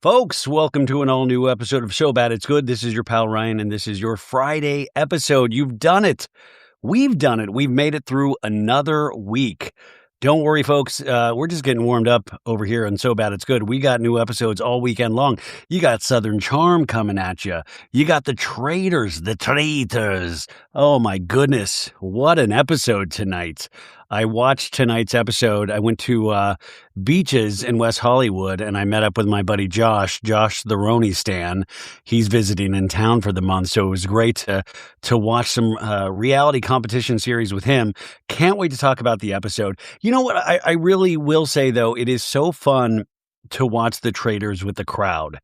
Folks, welcome to an all-new episode of So Bad It's Good. This is your pal Ryan, and this is your Friday episode. You've done it. We've done it. We've made it through another week. Don't worry, folks. We're just getting warmed up over here on So Bad It's Good. We got new episodes all weekend long. You got Southern Charm coming at you. You got the traitors. Oh, my goodness. What an episode tonight. I watched tonight's episode. I went to Beaches in West Hollywood, and I met up with my buddy Josh the Roni Stan. He's visiting in town for the month, so it was great to watch some reality competition series with him. Can't wait to talk about the episode. You know what? I really will say, though, it is so fun to watch the traitors with the crowd.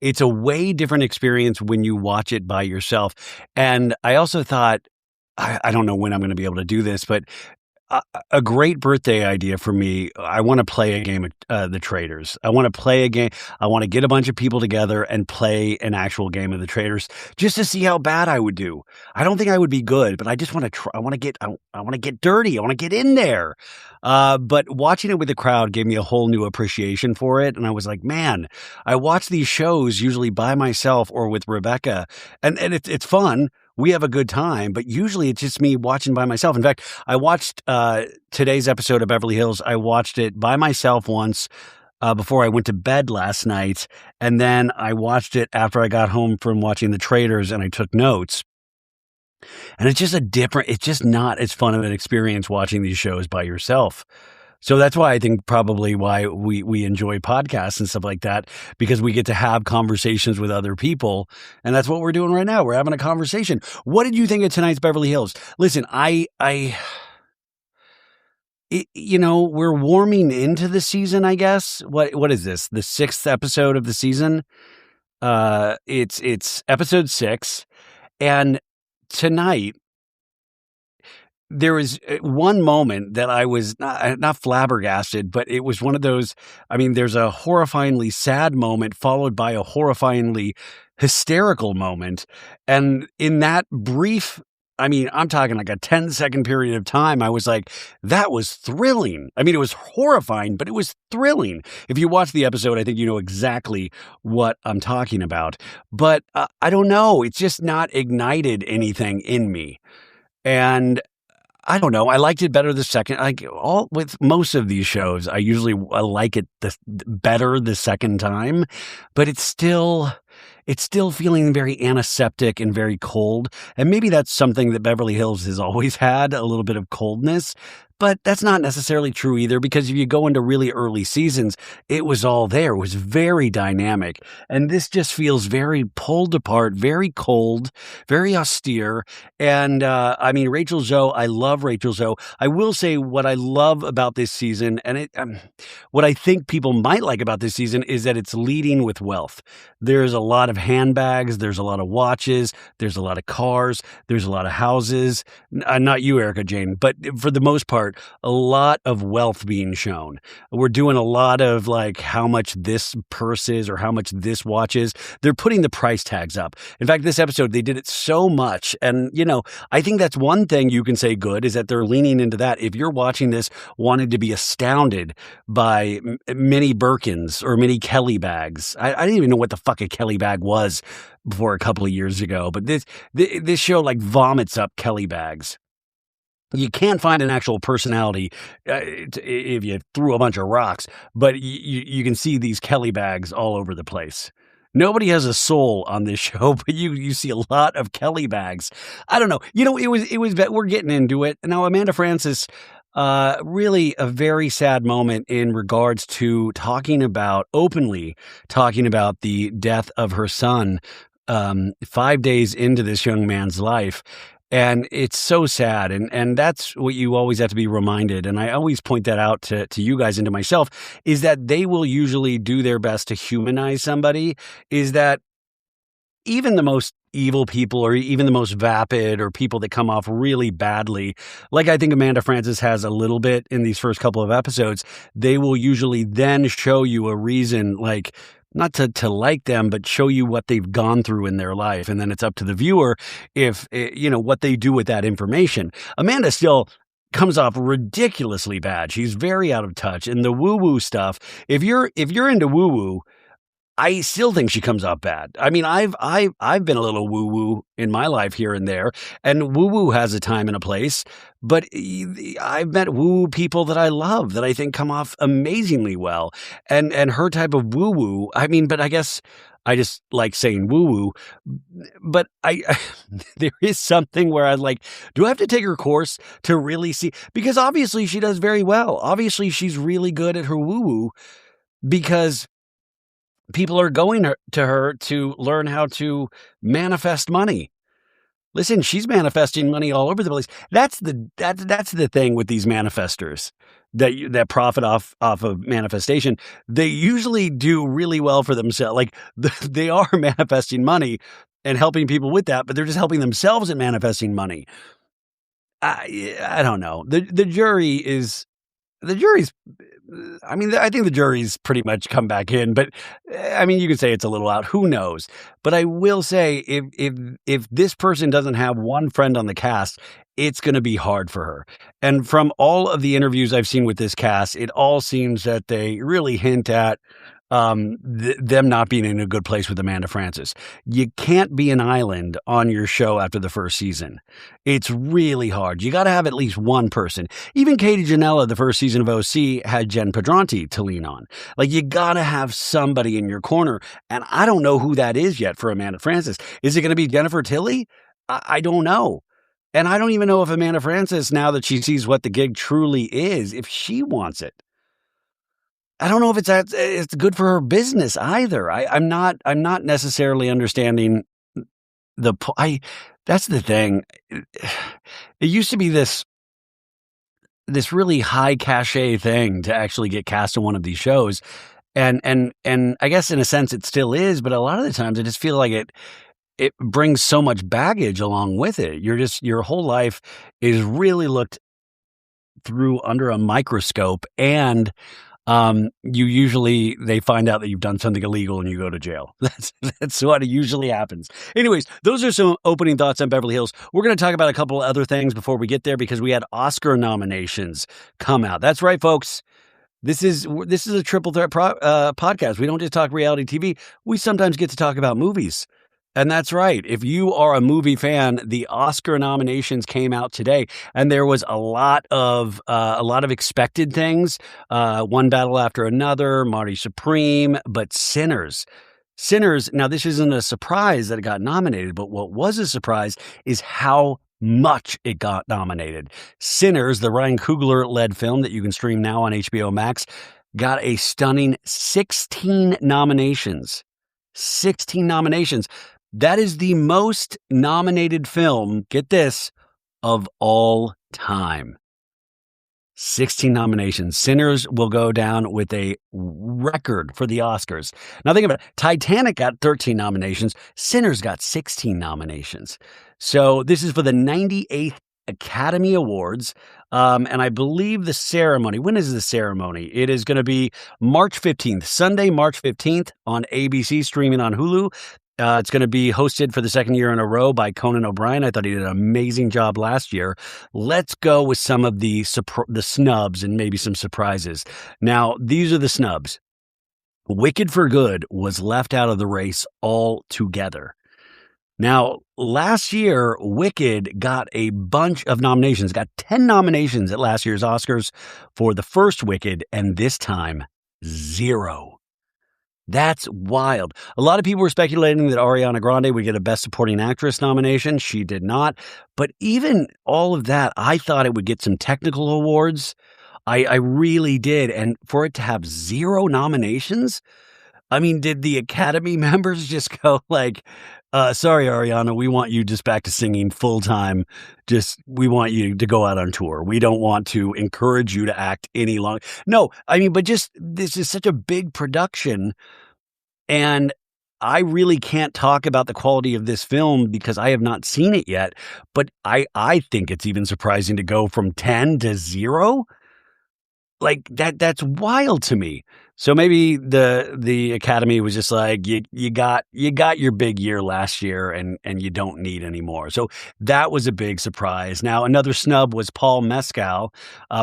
It's a way different experience when you watch it by yourself. And I also thought, I don't know when I'm going to be able to do this, but a great birthday idea for me. I want to play a game of the Traitors. I want to play a game. I want to get a bunch of people together and play an actual game of the Traitors just to see how bad I would do. I don't think I would be good, but I just want to try. I want to get dirty. I want to get in there. But watching it with the crowd gave me a whole new appreciation for it. And I was like, man, I watch these shows usually by myself or with Rebecca, and it's fun. We have a good time, but usually it's just me watching by myself. In fact, I watched today's episode of Beverly Hills. I watched it by myself once before I went to bed last night, and then I watched it after I got home from watching The Traitors, and I took notes. And it's just not as fun of an experience watching these shows by yourself. So that's why I think probably why we enjoy podcasts and stuff like that, because we get to have conversations with other people. And that's what we're doing right now. We're having a conversation. What did you think of tonight's Beverly Hills? Listen, we're warming into the season, I guess. What is this? The 6th episode of the season? It's episode 6. And tonight, there was one moment that I was not flabbergasted, but it was one of those. I mean, there's a horrifyingly sad moment followed by a horrifyingly hysterical moment. And in that brief, I mean, I'm talking like a 10-second period of time, I was like, that was thrilling. I mean, it was horrifying, but it was thrilling. If you watch the episode, I think you know exactly what I'm talking about. But I don't know. It's just not ignited anything in me. And I don't know. I liked it better the second. With most of these shows, I like it better the second time, but it's still feeling very antiseptic and very cold. And maybe that's something that Beverly Hills has always had, a little bit of coldness. But that's not necessarily true either, because if you go into really early seasons, it was all there. It was very dynamic. And this just feels very pulled apart, very cold, very austere. And I mean, Rachel Zoe, I love Rachel Zoe. I will say what I love about this season, and what I think people might like about this season, is that it's leading with wealth. There's a lot of handbags. There's a lot of watches. There's a lot of cars. There's a lot of houses. Not you, Erica Jane, but for the most part, a lot of wealth being shown. We're doing a lot of like how much this purse is or how much this watch is. They're putting the price tags up. In fact, this episode, they did it so much. And, I think that's one thing you can say good, is that they're leaning into that. If you're watching this wanting to be astounded by mini Birkins or mini Kelly bags, I didn't even know what the fuck a Kelly bag was before a couple of years ago. But this show like vomits up Kelly bags. You can't find an actual personality if you threw a bunch of rocks, but you can see these Kelly bags all over the place. Nobody has a soul on this show, but you see a lot of Kelly bags. I don't know. It was we're getting into it. Now, Amanda Frances, really a very sad moment in regards to openly talking about the death of her son 5 days into this young man's life. And it's so sad. And that's what you always have to be reminded. And I always point that out to you guys and to myself, is that they will usually do their best to humanize somebody, is that even the most evil people, or even the most vapid, or people that come off really badly, like I think Amanda Frances has a little bit in these first couple of episodes, they will usually then show you a reason, like, not to like them, but show you what they've gone through in their life. And then it's up to the viewer if, what they do with that information. Amanda still comes off ridiculously bad. She's very out of touch. And the woo-woo stuff, if you're into woo-woo, I still think she comes off bad. I mean, I've been a little woo woo in my life here and there, and woo woo has a time and a place. But I've met woo woo people that I love that I think come off amazingly well, and her type of woo woo. I mean, but I guess I just like saying woo woo. But there is something where I like, do I have to take her course to really see? Because obviously she does very well. Obviously she's really good at her woo woo because people are going to her to learn how to manifest money. Listen, she's manifesting money all over the place. That's the thing with these manifestors that profit off of manifestation. They usually do really well for themselves. Like they are manifesting money and helping people with that, but they're just helping themselves at manifesting money. I don't know. The jury's. I mean, I think the jury's pretty much come back in, but I mean, you can say it's a little out. Who knows? But I will say, if this person doesn't have one friend on the cast, it's going to be hard for her. And from all of the interviews I've seen with this cast, it all seems that they really hint at them not being in a good place with Amanda Francis. You can't be an island on your show after the first season. It's really hard. You got to have at least one person. Even Katie Janela, the first season of OC, had Jen Pedranti to lean on. Like, you got to have somebody in your corner. And I don't know who that is yet for Amanda Francis. Is it going to be Jennifer Tilly? I don't know. And I don't even know if Amanda Francis, now that she sees what the gig truly is, if she wants it. I don't know if it's good for her business either. I'm not necessarily understanding that's the thing. It used to be this really high cachet thing to actually get cast in one of these shows. And I guess in a sense it still is, but a lot of the times I just feel like it brings so much baggage along with it. Your whole life is really looked through under a microscope, and they find out that you've done something illegal and you go to jail. That's what usually happens. Anyways, those are some opening thoughts on Beverly Hills. We're going to talk about a couple of other things before we get there, because we had Oscar nominations come out. That's right, folks. This is a triple threat podcast. We don't just talk reality TV. We sometimes get to talk about movies. And that's right. If you are a movie fan, the Oscar nominations came out today, and there was a lot of expected things. One battle after another, Marty Supreme, but Sinners. Now, this isn't a surprise that it got nominated, but what was a surprise is how much it got nominated. Sinners, the Ryan Coogler-led film that you can stream now on HBO Max, got a stunning 16 nominations. 16 nominations. That is the most nominated film, get this, of all time. 16 nominations. Sinners will go down with a record for the Oscars. Now think about it. Titanic got 13 nominations. Sinners got 16 nominations. So this is for the 98th Academy Awards. And I believe the ceremony, when is the ceremony? It is going to be March 15th, Sunday, March 15th on ABC, streaming on Hulu. It's going to be hosted for the second year in a row by Conan O'Brien. I thought he did an amazing job last year. Let's go with some of the snubs and maybe some surprises. Now, these are the snubs. Wicked for Good was left out of the race altogether. Now, last year, Wicked got a bunch of nominations, got 10 nominations at last year's Oscars for the first Wicked, and this time, 0. That's wild. A lot of people were speculating that Ariana Grande would get a Best Supporting Actress nomination. She did not. But even all of that, I thought it would get some technical awards. I really did. And for it to have 0 nominations, I mean, did the Academy members just go like, sorry, Ariana, we want you just back to singing full time. We want you to go out on tour. We don't want to encourage you to act any longer. No, I mean, but just this is such a big production. And I really can't talk about the quality of this film because I have not seen it yet. But I think it's even surprising to go from 10 to 0. Like that's wild to me. So maybe the Academy was just like, you got your big year last year and you don't need any more. So that was a big surprise. Now, another snub was Paul Mescal.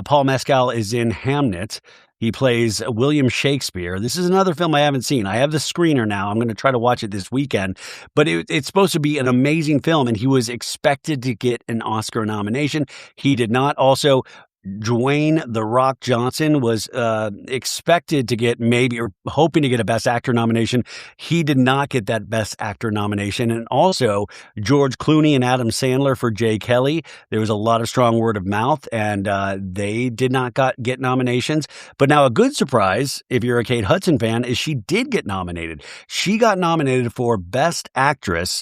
Paul Mescal is in Hamnet. He plays William Shakespeare. This is another film I haven't seen. I have the screener now. I'm going to try to watch it this weekend. But it's supposed to be an amazing film, and he was expected to get an Oscar nomination. He did not. Also, Dwayne "The Rock" Johnson was expected to get maybe or hoping to get a Best Actor nomination. He did not get that Best Actor nomination. And also George Clooney and Adam Sandler for Jay Kelly. There was a lot of strong word of mouth, and they did not get nominations. But now a good surprise, if you're a Kate Hudson fan, is she did get nominated. She got nominated for Best Actress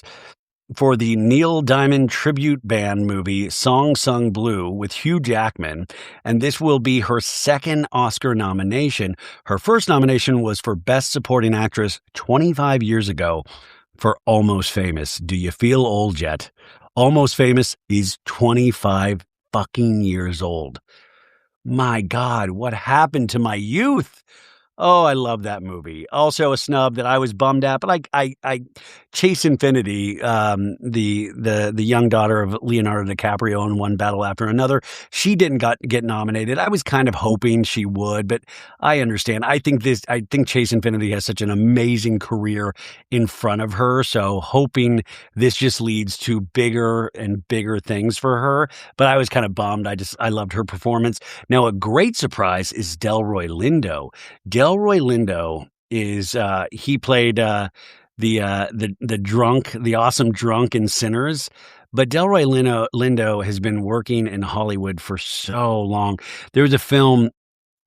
for the Neil Diamond tribute band movie Song Sung Blue with Hugh Jackman, and this will be her second Oscar nomination. Her first nomination was for Best Supporting Actress 25 years ago for Almost Famous. Do you feel old yet? Almost Famous is 25 fucking years old. My God, what happened to my youth? Oh, I love that movie. Also a snub that I was bummed at, but I Chase Infinity, the young daughter of Leonardo DiCaprio in One Battle After Another, she didn't get nominated. I was kind of hoping she would, but I understand. I think Chase Infinity has such an amazing career in front of her, so hoping this just leads to bigger and bigger things for her. But I was kind of bummed. I loved her performance. Now, a great surprise is Delroy Lindo. Delroy Lindo is he played the drunk, the awesome drunk in Sinners. But Delroy Lindo has been working in Hollywood for so long. There was a film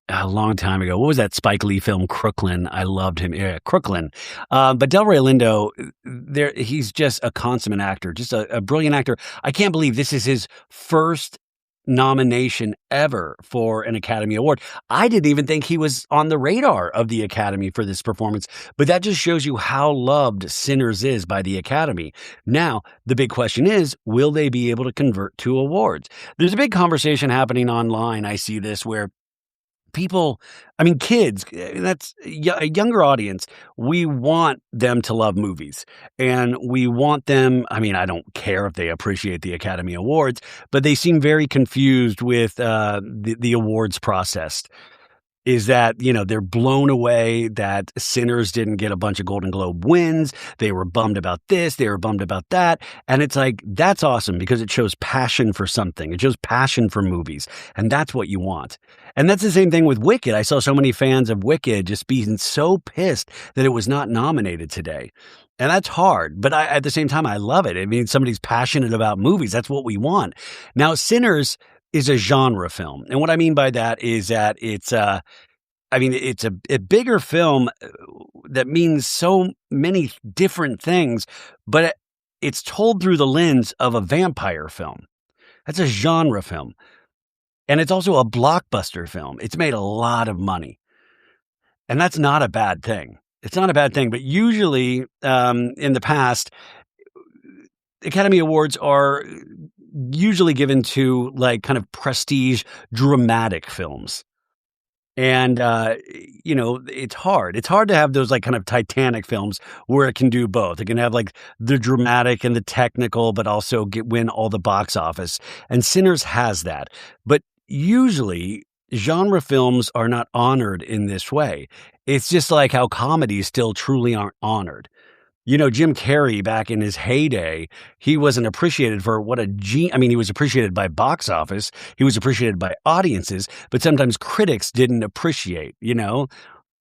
a long time ago. What was that Spike Lee film, Crooklyn? I loved him. Yeah, Crooklyn. But Delroy Lindo, he's just a consummate actor, just a brilliant actor. I can't believe this is his first nomination ever for an Academy Award. I didn't even think he was on the radar of the Academy for this performance, but that just shows you how loved Sinners is by the Academy. Now, the big question is, will they be able to convert to awards? There's a big conversation happening online. I see this where people, kids, that's a younger audience. We want them to love movies, and we want them. I don't care if they appreciate the Academy Awards, but they seem very confused with the awards process. Is that, they're blown away that Sinners didn't get a bunch of Golden Globe wins. They were bummed about this. They were bummed about that. And it's like, that's awesome because it shows passion for something. It shows passion for movies. And that's what you want. And that's the same thing with Wicked. I saw so many fans of Wicked just being so pissed that it was not nominated today. And that's hard. But at the same time, I love it. Somebody's passionate about movies. That's what we want. Now, Sinners is a genre film. And what I mean by that is that it's a bigger film that means so many different things, but it's told through the lens of a vampire film. That's a genre film. And it's also a blockbuster film. It's made a lot of money. And that's not a bad thing. It's not a bad thing. But usually in the past, Academy Awards are usually given to kind of prestige dramatic films. And, it's hard. It's hard to have those kind of Titanic films where it can do both. It can have the dramatic and the technical, but also win all the box office. And Sinners has that. But usually genre films are not honored in this way. It's just like how comedies still truly aren't honored. Jim Carrey, back in his heyday, he wasn't appreciated for what he was appreciated by box office. He was appreciated by audiences, but sometimes critics didn't appreciate,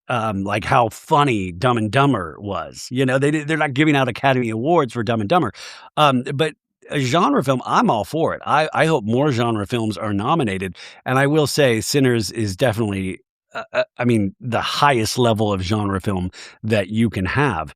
like how funny Dumb and Dumber was. They're not giving out Academy Awards for Dumb and Dumber. But a genre film, I'm all for it. I hope more genre films are nominated. And I will say Sinners is definitely, the highest level of genre film that you can have.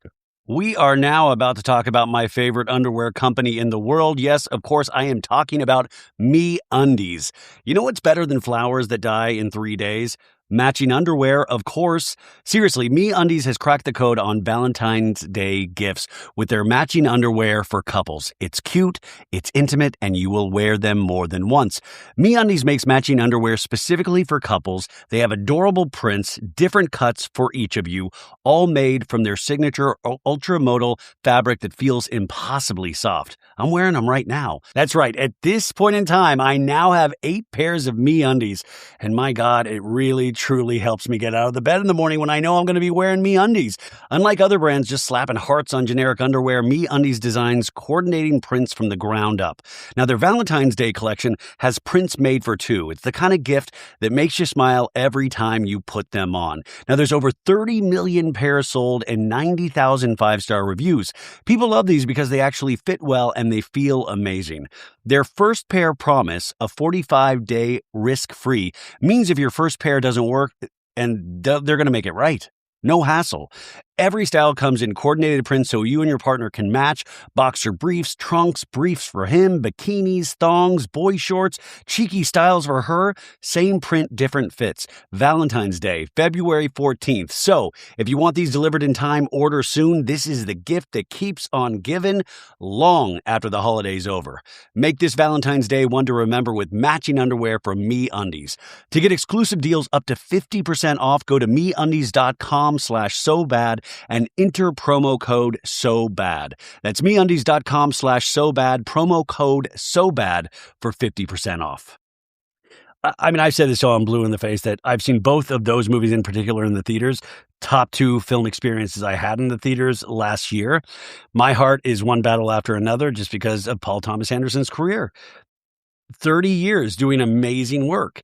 We are now about to talk about my favorite underwear company in the world. Yes, of course, I am talking about MeUndies. You know what's better than flowers that die in 3 days? Matching underwear, of course. Seriously, MeUndies has cracked the code on Valentine's Day gifts with their matching underwear for couples. It's cute, it's intimate, and you will wear them more than once. MeUndies makes matching underwear specifically for couples. They have adorable prints, different cuts for each of you, all made from their signature ultra-modal fabric that feels impossibly soft. I'm wearing them right now. That's right. At this point in time, I now have 8 pairs of MeUndies, and my God, it really it truly helps me get out of the bed in the morning when I know I'm going to be wearing MeUndies. Unlike other brands just slapping hearts on generic underwear, MeUndies designs coordinating prints from the ground up. Now, their Valentine's Day collection has prints made for two. It's the kind of gift that makes you smile every time you put them on. Now, there's over 30 million pairs sold and 90,000 five-star reviews. People love these because they actually fit well and they feel amazing. Their first pair promise, a 45-day risk-free, means if your first pair doesn't work, and they're going to make it right. No hassle. Every style comes in coordinated prints so you and your partner can match. Boxer briefs, trunks, briefs for him, bikinis, thongs, boy shorts, cheeky styles for her. Same print, different fits. Valentine's Day, February 14th. So, if you want these delivered in time, order soon. This is the gift that keeps on giving long after the holiday's over. Make this Valentine's Day one to remember with matching underwear from MeUndies. To get exclusive deals up to 50% off, go to MeUndies.com/SoBad and enter promo code SOBAD. That's MeUndies.com/SoBad, promo code SOBAD for 50% off. I mean, I've said this so I'm blue in the face that I've seen both of those movies in particular in the theaters. Top two film experiences I had in the theaters last year. My heart is one battle after another just because of Paul Thomas Anderson's career. 30 years doing amazing work.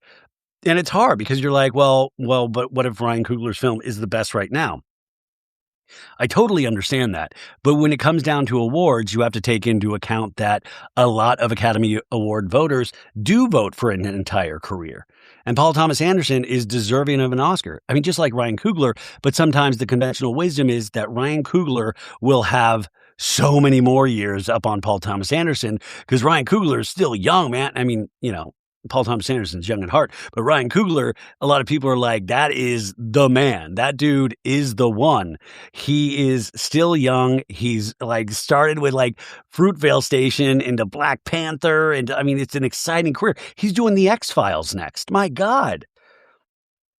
And it's hard because you're like, well, but what if Ryan Coogler's film is the best right now? I totally understand that. But when it comes down to awards, you have to take into account that a lot of Academy Award voters do vote for an entire career. And Paul Thomas Anderson is deserving of an Oscar. I mean, just like Ryan Coogler, but sometimes the conventional wisdom is that Ryan Coogler will have so many more years up on Paul Thomas Anderson because Ryan Coogler is still young, man. I mean, Paul Thomas Anderson's young at heart, but Ryan Coogler, a lot of people are like, that is the man. That dude is the one. He is still young. He's like started with like Fruitvale Station into Black Panther. And I mean, it's an exciting career. He's doing the X-Files next. My God.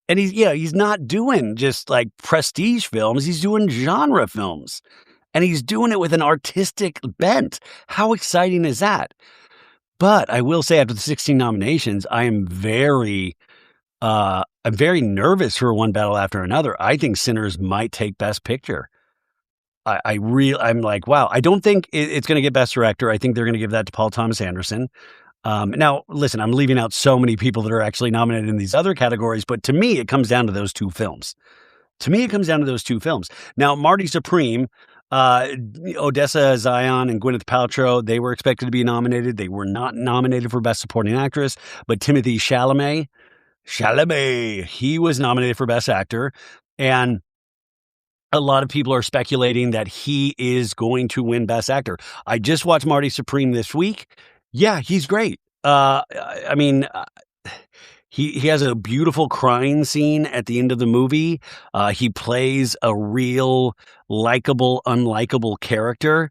And he's not doing just like prestige films. He's doing genre films and he's doing it with an artistic bent. How exciting is that? But I will say after the 16 nominations, I'm very nervous for One Battle After Another. I think Sinners might take Best Picture. I'm like, wow. I don't think it's going to get Best Director. I think they're going to give that to Paul Thomas Anderson. Now, listen, I'm leaving out so many people that are actually nominated in these other categories, but to me, it comes down to those two films. Now, Marty Supreme, Odessa Zion and Gwyneth Paltrow, they were expected to be nominated. They were not nominated for Best Supporting Actress, but Timothée Chalamet, he was nominated for Best Actor. And a lot of people are speculating that he is going to win Best Actor. I just watched Marty Supreme this week. Yeah, he's great. I mean, He has a beautiful crying scene at the end of the movie. He plays a real likable, unlikable character.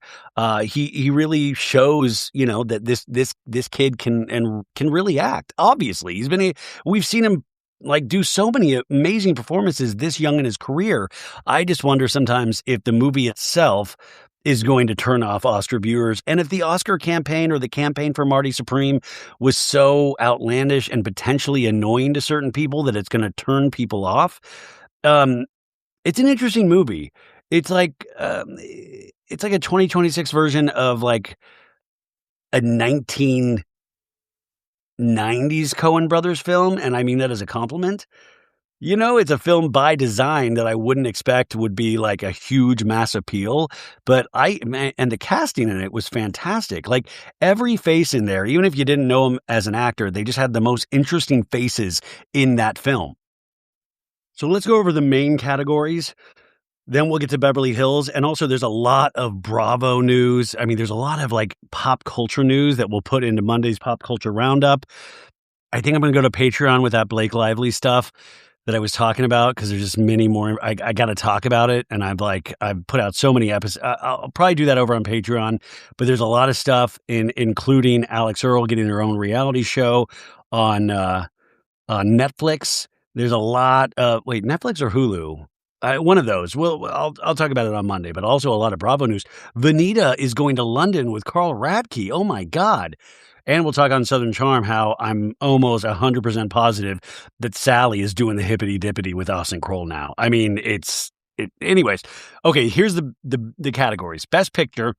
He really shows, that this kid can really act. Obviously, we've seen him like do so many amazing performances this young in his career. I just wonder sometimes if the movie itself is going to turn off Oscar viewers. And if the Oscar campaign or the campaign for Marty Supreme was so outlandish and potentially annoying to certain people that it's going to turn people off, it's an interesting movie. It's like a 2026 version of like a 1990s Coen Brothers film. And I mean that as a compliment. It's a film by design that I wouldn't expect would be like a huge mass appeal, but and the casting in it was fantastic. Like every face in there, even if you didn't know him as an actor, they just had the most interesting faces in that film. So let's go over the main categories. Then we'll get to Beverly Hills. And also there's a lot of Bravo news. I mean, there's a lot of like pop culture news that we'll put into Monday's Pop Culture Roundup. I think I'm going to go to Patreon with that Blake Lively stuff that I was talking about because there's just many more. I got to talk about it, and I've put out so many episodes. I'll probably do that over on Patreon, but there's a lot of stuff including Alex Earle getting her own reality show on Netflix. There's a lot of Netflix or Hulu. One of those. Well, I'll talk about it on Monday, but also a lot of Bravo news. Vanita is going to London with Carl Radke. Oh my God. And we'll talk on Southern Charm how I'm almost 100% positive that Sally is doing the hippity dippity with Austin Kroll now. I mean, anyways. Okay, here's the categories. Best Picture.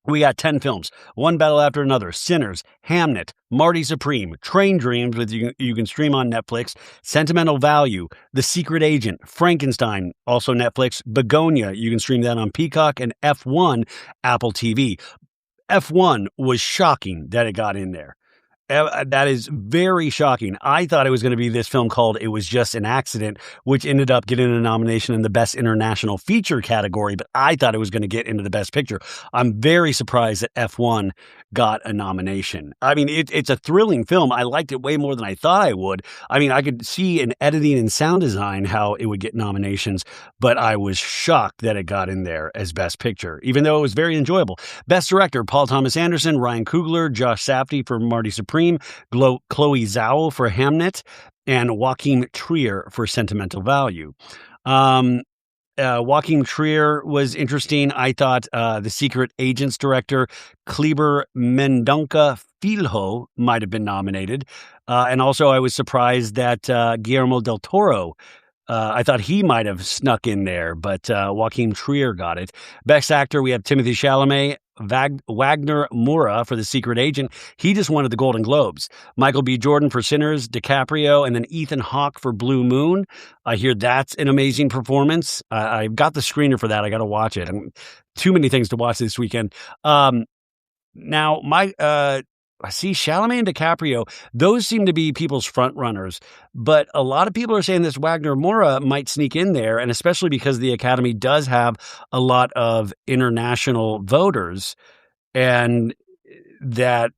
We got 10 films, One Battle After Another, Sinners, Hamnet, Marty Supreme, Train Dreams, which you can stream on Netflix, Sentimental Value, The Secret Agent, Frankenstein, also Netflix, Begonia, you can stream that on Peacock, and F1, Apple TV. F1 was shocking that it got in there. That is very shocking. I thought it was going to be this film called It Was Just an Accident, which ended up getting a nomination in the Best International Feature category, but I thought it was going to get into the Best Picture. I'm very surprised that F1 got a nomination. I mean, it's a thrilling film. I liked it way more than I thought I would. I mean, I could see in editing and sound design how it would get nominations, but I was shocked that it got in there as Best Picture, even though it was very enjoyable. Best Director, Paul Thomas Anderson, Ryan Coogler, Josh Safdie for Marty Supreme, Chloe Zhao for Hamnet, and Joachim Trier for Sentimental Value. Joachim Trier was interesting. I thought The Secret Agents director Kleber Mendonca Filho might have been nominated. And also I was surprised that Guillermo del Toro, I thought he might have snuck in there, but Joachim Trier got it. Best Actor, we have Timothée Chalamet, Wagner Moura for The Secret Agent. He just won at the Golden Globes. Michael B. Jordan for Sinners, DiCaprio, and then Ethan Hawke for Blue Moon. I hear that's an amazing performance. I got the screener for that. I got to watch it. Too many things to watch this weekend. Now, I see Chalamet and DiCaprio. Those seem to be people's front runners, but a lot of people are saying this Wagner Moura might sneak in there, and especially because the Academy does have a lot of international voters, and that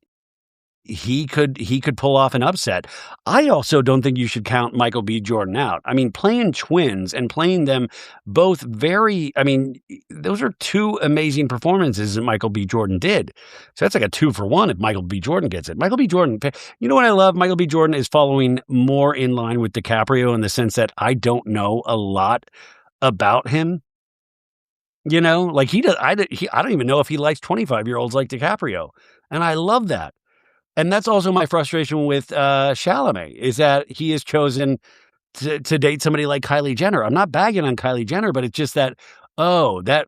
he could pull off an upset. I also don't think you should count Michael B. Jordan out. I mean, playing twins and playing them both those are two amazing performances that Michael B. Jordan did. So that's like a 2-for-1 if Michael B. Jordan gets it. Michael B. Jordan, you know what I love? Michael B. Jordan is following more in line with DiCaprio in the sense that I don't know a lot about him. You know, like I don't even know if he likes 25-year-olds like DiCaprio. And I love that. And that's also my frustration with Chalamet, is that he has chosen to date somebody like Kylie Jenner. I'm not bagging on Kylie Jenner, but it's just that, that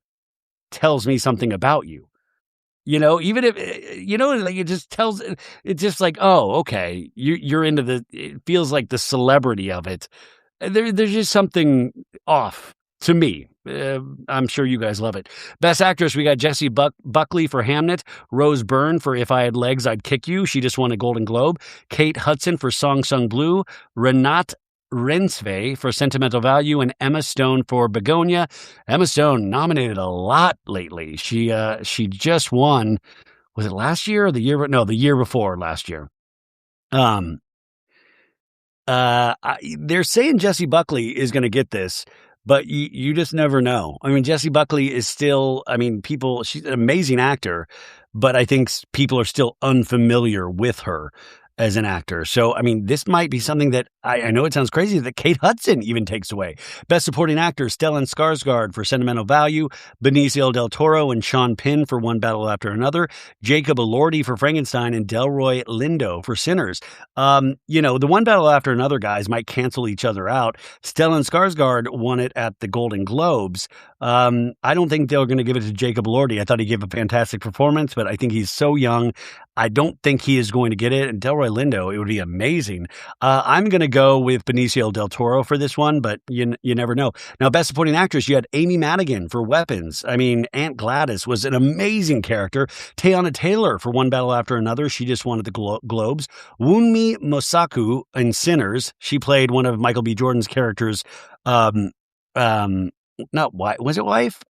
tells me something about you. You know, even if, like it's just like, okay, you're into it feels like the celebrity of it. There's just something off to me. I'm sure you guys love it. Best Actress, we got Jessie Buckley for Hamnet, Rose Byrne for If I Had Legs, I'd Kick You. She just won a Golden Globe. Kate Hudson for Song Sung Blue, Renate Reinsve for Sentimental Value, and Emma Stone for Begonia. Emma Stone nominated a lot lately. She just won, was it last year or the year? No, the year before last year. They're saying Jessie Buckley is going to get this, but you just never know. I mean, Jessie Buckley is still, she's an amazing actor, but I think people are still unfamiliar with her as an actor. So, this might be something that I know it sounds crazy that Kate Hudson even takes away. Best Supporting Actor, Stellan Skarsgård for Sentimental Value, Benicio del Toro and Sean Penn for One Battle After Another, Jacob Elordi for Frankenstein, and Delroy Lindo for Sinners. The One Battle After Another guys might cancel each other out. Stellan Skarsgård won it at the Golden Globes. I don't think they're going to give it to Jacob Elordi. I thought he gave a fantastic performance, but I think he's so young. I don't think he is going to get it. And Delroy Lindo, it would be amazing. I'm going to go with Benicio del Toro for this one, but you never know. Now, Best Supporting Actress, you had Amy Madigan for Weapons. Aunt Gladys was an amazing character. Teyana Taylor for One Battle After Another. She just won at the Globes. Wunmi Mosaku in Sinners. She played one of Michael B. Jordan's characters. Not wife. Was it wife?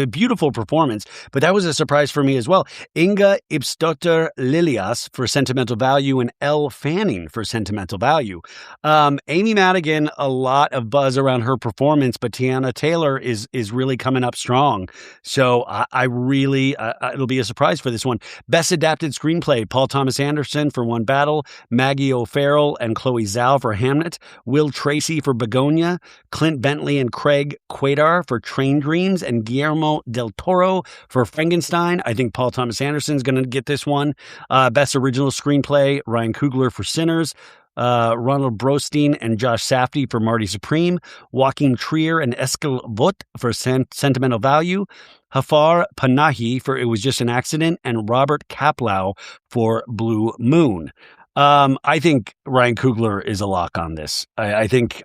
Beautiful performance, but that was a surprise for me as well. Inga Ipsdotter Lilias for Sentimental Value and Elle Fanning for Sentimental Value. Amy Madigan, a lot of buzz around her performance, but Teyana Taylor is really coming up strong. So I really, it'll be a surprise for this one. Best Adapted Screenplay, Paul Thomas Anderson for One Battle, Maggie O'Farrell and Chloe Zhao for Hamnet, Will Tracy for Begonia, Clint Bentley and Craig Quaidar for Train Dreams and Guillermo del Toro for Frankenstein. I think Paul Thomas Anderson's going to get this one. Best Original Screenplay, Ryan Coogler for Sinners. Ronald Brostein and Josh Safdie for Marty Supreme. Joaquin Trier and Eskil Vogt for Sentimental Value. Hafar Panahi for It Was Just an Accident. And Robert Kaplow for Blue Moon. I think Ryan Coogler is a lock on this. I think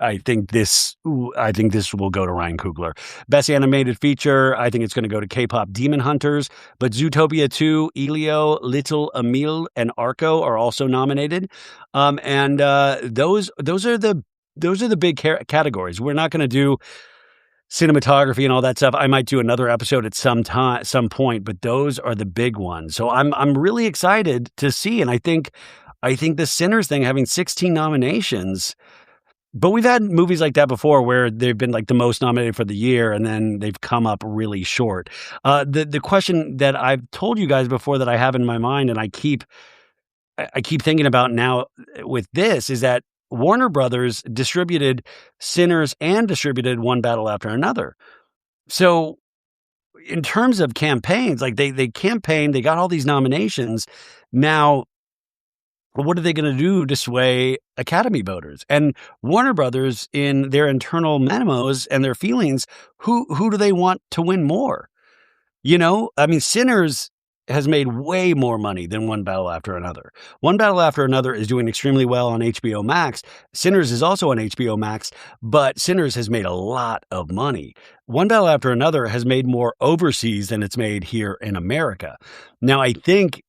this will go to Ryan Coogler. Best Animated Feature, I think it's going to go to K-Pop Demon Hunters, but Zootopia 2, Elio, Little Emile, and Arco are also nominated. And those are the big categories. We're not going to do cinematography and all that stuff. I might do another episode at some point, but those are the big ones. So I'm really excited to see, and I think the Sinners thing having 16 nominations, but we've had movies like that before where they've been like the most nominated for the year and then they've come up really short. The question that I've told you guys before that I have in my mind and I keep thinking about now with this is that Warner Brothers distributed Sinners and distributed One Battle After Another. So in terms of campaigns, like they campaigned, they got all these nominations. Now, what are they going to do to sway Academy voters? And Warner Brothers, in their internal memos and their feelings, who do they want to win more? You know, I mean, Sinners has made way more money than One Battle After Another. One Battle After Another is doing extremely well on HBO Max. Sinners is also on HBO Max, but Sinners has made a lot of money. One Battle After Another has made more overseas than it's made here in America. Now, I think,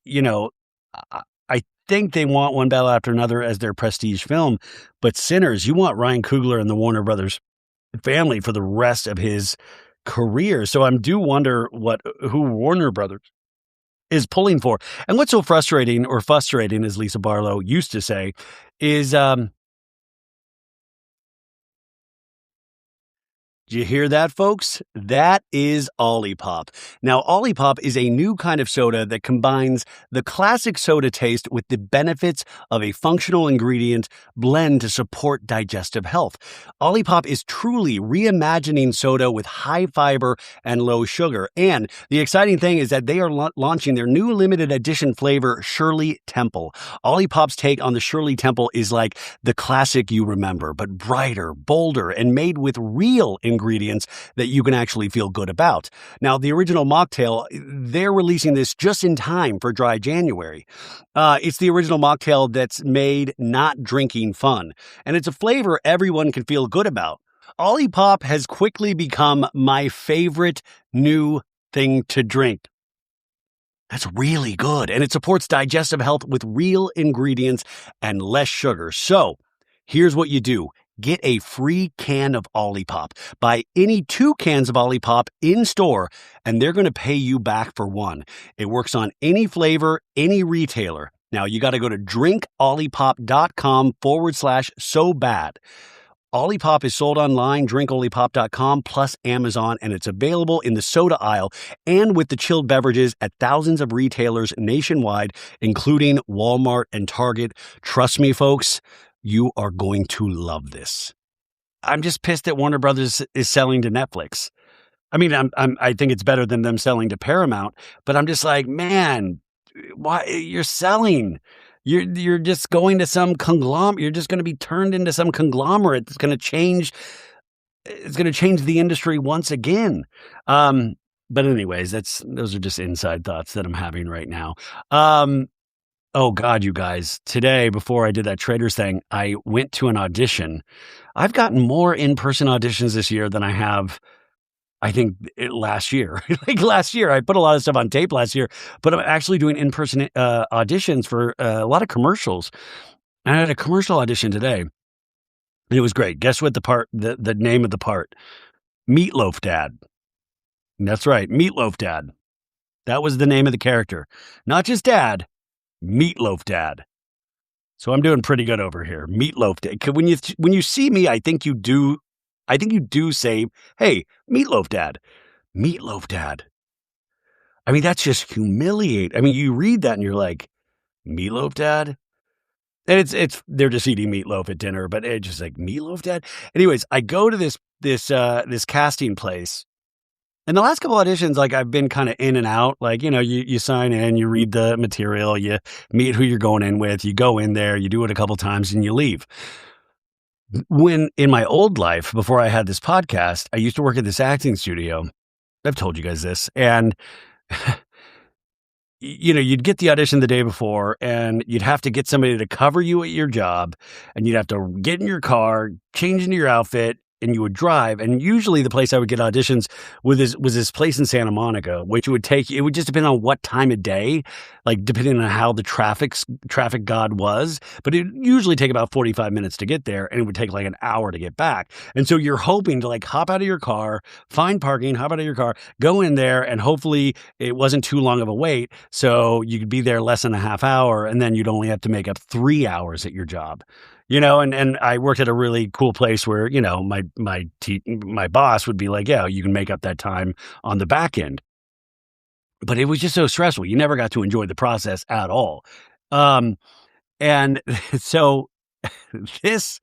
I think they want One Battle After Another as their prestige film, but Sinners, you want Ryan Coogler and the Warner Brothers family for the rest of his career. So I do wonder who Warner Brothers is pulling for. And what's so frustrating, as Lisa Barlow used to say, is do you hear that, folks? That is Olipop. Now, Olipop is a new kind of soda that combines the classic soda taste with the benefits of a functional ingredient blend to support digestive health. Olipop is truly reimagining soda with high fiber and low sugar. And the exciting thing is that they are launching their new limited edition flavor, Shirley Temple. Olipop's take on the Shirley Temple is like the classic you remember, but brighter, bolder, and made with real ingredients that you can actually feel good about. Now, the original mocktail, they're releasing this just in time for Dry January. It's the original mocktail that's made not drinking fun, and it's a flavor everyone can feel good about. Olipop has quickly become my favorite new thing to drink. That's really good, and it supports digestive health with real ingredients and less sugar. So, here's what you do. Get a free can of Olipop. Buy any 2 cans of Olipop in store, and they're going to pay you back for one. It works on any flavor, any retailer. Now, you got to go to drinkolipop.com/so-bad. Olipop is sold online, drinkolipop.com, plus Amazon, and it's available in the soda aisle and with the chilled beverages at thousands of retailers nationwide, including Walmart and Target. Trust me, folks, you are going to love this. I'm just pissed that Warner Brothers is selling to Netflix. I mean, I think it's better than them selling to Paramount, but I'm just like, man, why you're selling? You're just going to some conglomerate. You're just going to be turned into some conglomerate that's going to change. It's going to change the industry once again. But anyways, those are just inside thoughts that I'm having right now. Oh God, you guys, today, before I did that Traders thing, I went to an audition. I've gotten more in-person auditions this year than I have, I think, last year. Like last year, I put a lot of stuff on tape last year, but I'm actually doing in-person auditions for a lot of commercials. And I had a commercial audition today, and it was great. Guess what the name of the part? Meatloaf Dad. That's right, Meatloaf Dad. That was the name of the character. Not just Dad, Meatloaf Dad. So I'm doing pretty good over here. Meatloaf Dad. When you see me, I think you do say, "Hey, Meatloaf Dad." Meatloaf Dad. I mean, that's just humiliating. I mean, you read that and you're like, Meatloaf Dad? And they're just eating meatloaf at dinner, but it's just like, Meatloaf Dad? Anyways, I go to this this casting place. And the last couple auditions, like, I've been kinda in and out, like, you sign in, you read the material, you meet who you're going in with, you go in there, you do it a couple times, and you leave. When in my old life, before I had this podcast, I used to work at this acting studio. I've told you guys this, and you'd get the audition the day before, and you'd have to get somebody to cover you at your job, and you'd have to get in your car, change into your outfit, and you would drive. And usually the place I would get auditions was this place in Santa Monica, which it would just depend on what time of day, like depending on how the traffic god was. But it usually take about 45 minutes to get there, and it would take like an hour to get back. And so you're hoping to like hop out of your car, find parking, hop out of your car, go in there, and hopefully it wasn't too long of a wait. So you could be there less than a half hour, and then you'd only have to make up 3 hours at your job. And I worked at a really cool place where, my boss would be like, yeah, you can make up that time on the back end. But it was just so stressful. You never got to enjoy the process at all. And so it's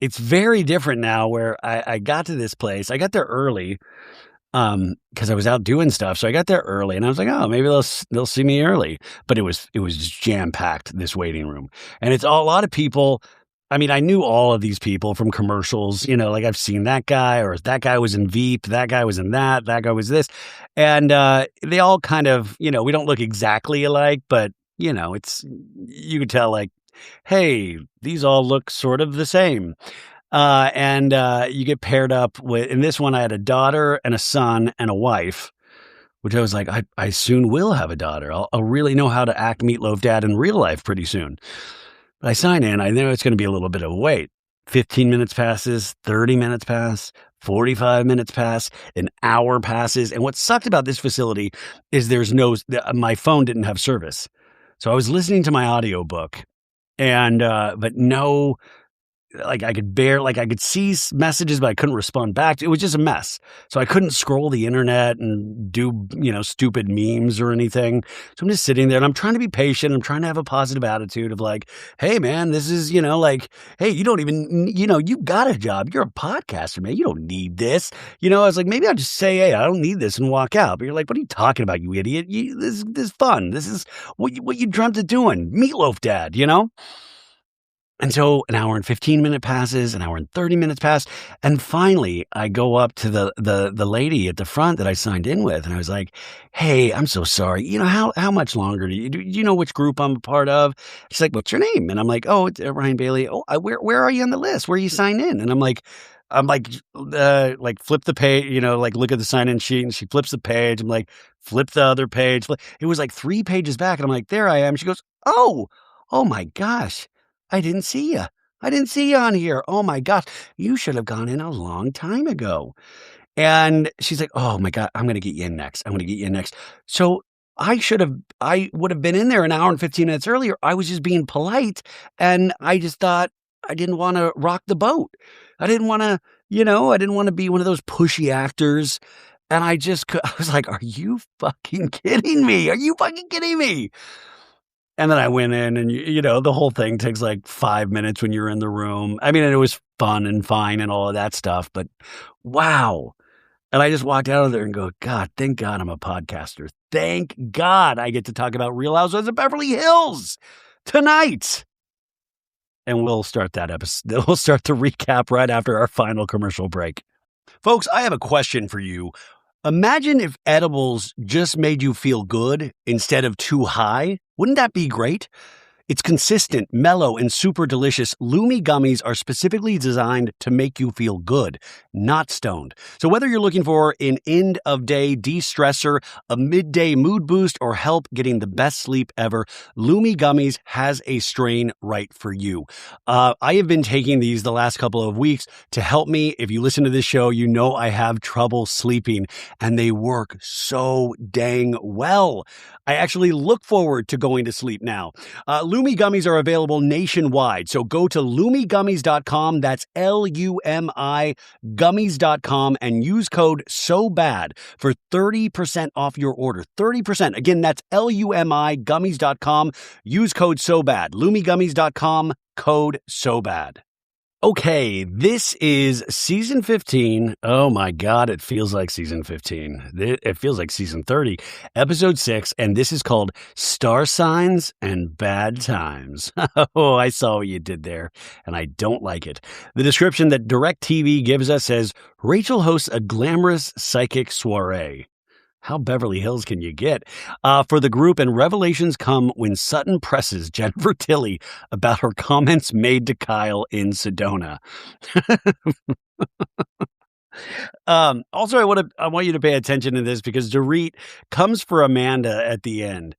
very different now where I got to this place. I got there early because I was out doing stuff. So I got there early, and I was like, oh, maybe they'll see me early. But it was just jam packed, this waiting room, and it's a lot of people. I mean, I knew all of these people from commercials, like I've seen that guy, or that guy was in Veep, that guy was in that guy was this. And they all kind of, we don't look exactly alike, but, you could tell like, hey, these all look sort of the same. And you get paired up with, in this one, I had a daughter and a son and a wife, which I was like, I soon will have a daughter. I'll really know how to act Meatloaf Dad in real life pretty soon. But I sign in, I know it's going to be a little bit of a wait. 15 minutes passes, 30 minutes pass, 45 minutes pass, an hour passes. And what sucked about this facility is my phone didn't have service. So I was listening to my audiobook, and, but no, like I could see messages, but I couldn't respond back. It was just a mess. So I couldn't scroll the internet and do, stupid memes or anything. So I'm just sitting there, and I'm trying to be patient. I'm trying to have a positive attitude of like, hey man, this is, hey, you don't even, you got a job. You're a podcaster, man. You don't need this. I was like, maybe I'll just say, hey, I don't need this, and walk out. But you're like, what are you talking about, you idiot? This is fun. This is what you dreamt of doing. Meatloaf Dad, And so an hour and 15 minute passes, an hour and 30 minutes pass. And finally I go up to the lady at the front that I signed in with. And I was like, hey, I'm so sorry. How much longer do you know which group I'm a part of? She's like, what's your name? And I'm like, oh, it's Ryan Bailey. Oh, where are you on the list? Where you sign in? And I'm like, flip the page, look at the sign in sheet, and she flips the page. I'm like, flip the other page. It was like 3 pages back. And I'm like, there I am. She goes, oh my gosh. I didn't see you. I didn't see you on here. Oh my gosh. You should have gone in a long time ago. And she's like, oh my God, I'm going to get you in next. I'm going to get you in next. So I would have been in there an hour and 15 minutes earlier. I was just being polite. And I just thought I didn't want to rock the boat. I didn't want to, I didn't want to be one of those pushy actors. And I was like, are you fucking kidding me? Are you fucking kidding me? And then I went in, and, the whole thing takes like 5 minutes when you're in the room. I mean, and it was fun and fine and all of that stuff, but wow. And I just walked out of there and go, God, thank God I'm a podcaster. Thank God I get to talk about Real Housewives of Beverly Hills tonight. And we'll start that episode. We'll start the recap right after our final commercial break. Folks, I have a question for you. Imagine if edibles just made you feel good instead of too high. Wouldn't that be great? It's consistent, mellow, and super delicious. Lumi gummies are specifically designed to make you feel good, not stoned. So whether you're looking for an end-of-day de-stressor, a midday mood boost, or help getting the best sleep ever, Lumi gummies has a strain right for you. I have been taking these the last couple of weeks to help me. If you listen to this show, you know I have trouble sleeping, and they work so dang well. I actually look forward to going to sleep now. Lumi gummies are available nationwide, so go to lumigummies.com, that's L-U-M-I gummies.com, and use code SOBAD for 30% off your order. 30%. Again, that's L-U-M-I gummies.com. Use code SOBAD. Lumigummies.com, code SOBAD. Okay, this is season 15. Oh my God, it feels like season 15. It feels like season 30, episode 6, and this is called Star Signs and Bad Times. Oh, I saw what you did there, and I don't like it. The description that DirecTV gives us says Rachel hosts a glamorous psychic soiree. How Beverly Hills can you get? For the group, and revelations come when Sutton presses Jennifer Tilly about her comments made to Kyle in Sedona. Also, I want you to pay attention to this because Dorit comes for Amanda at the end.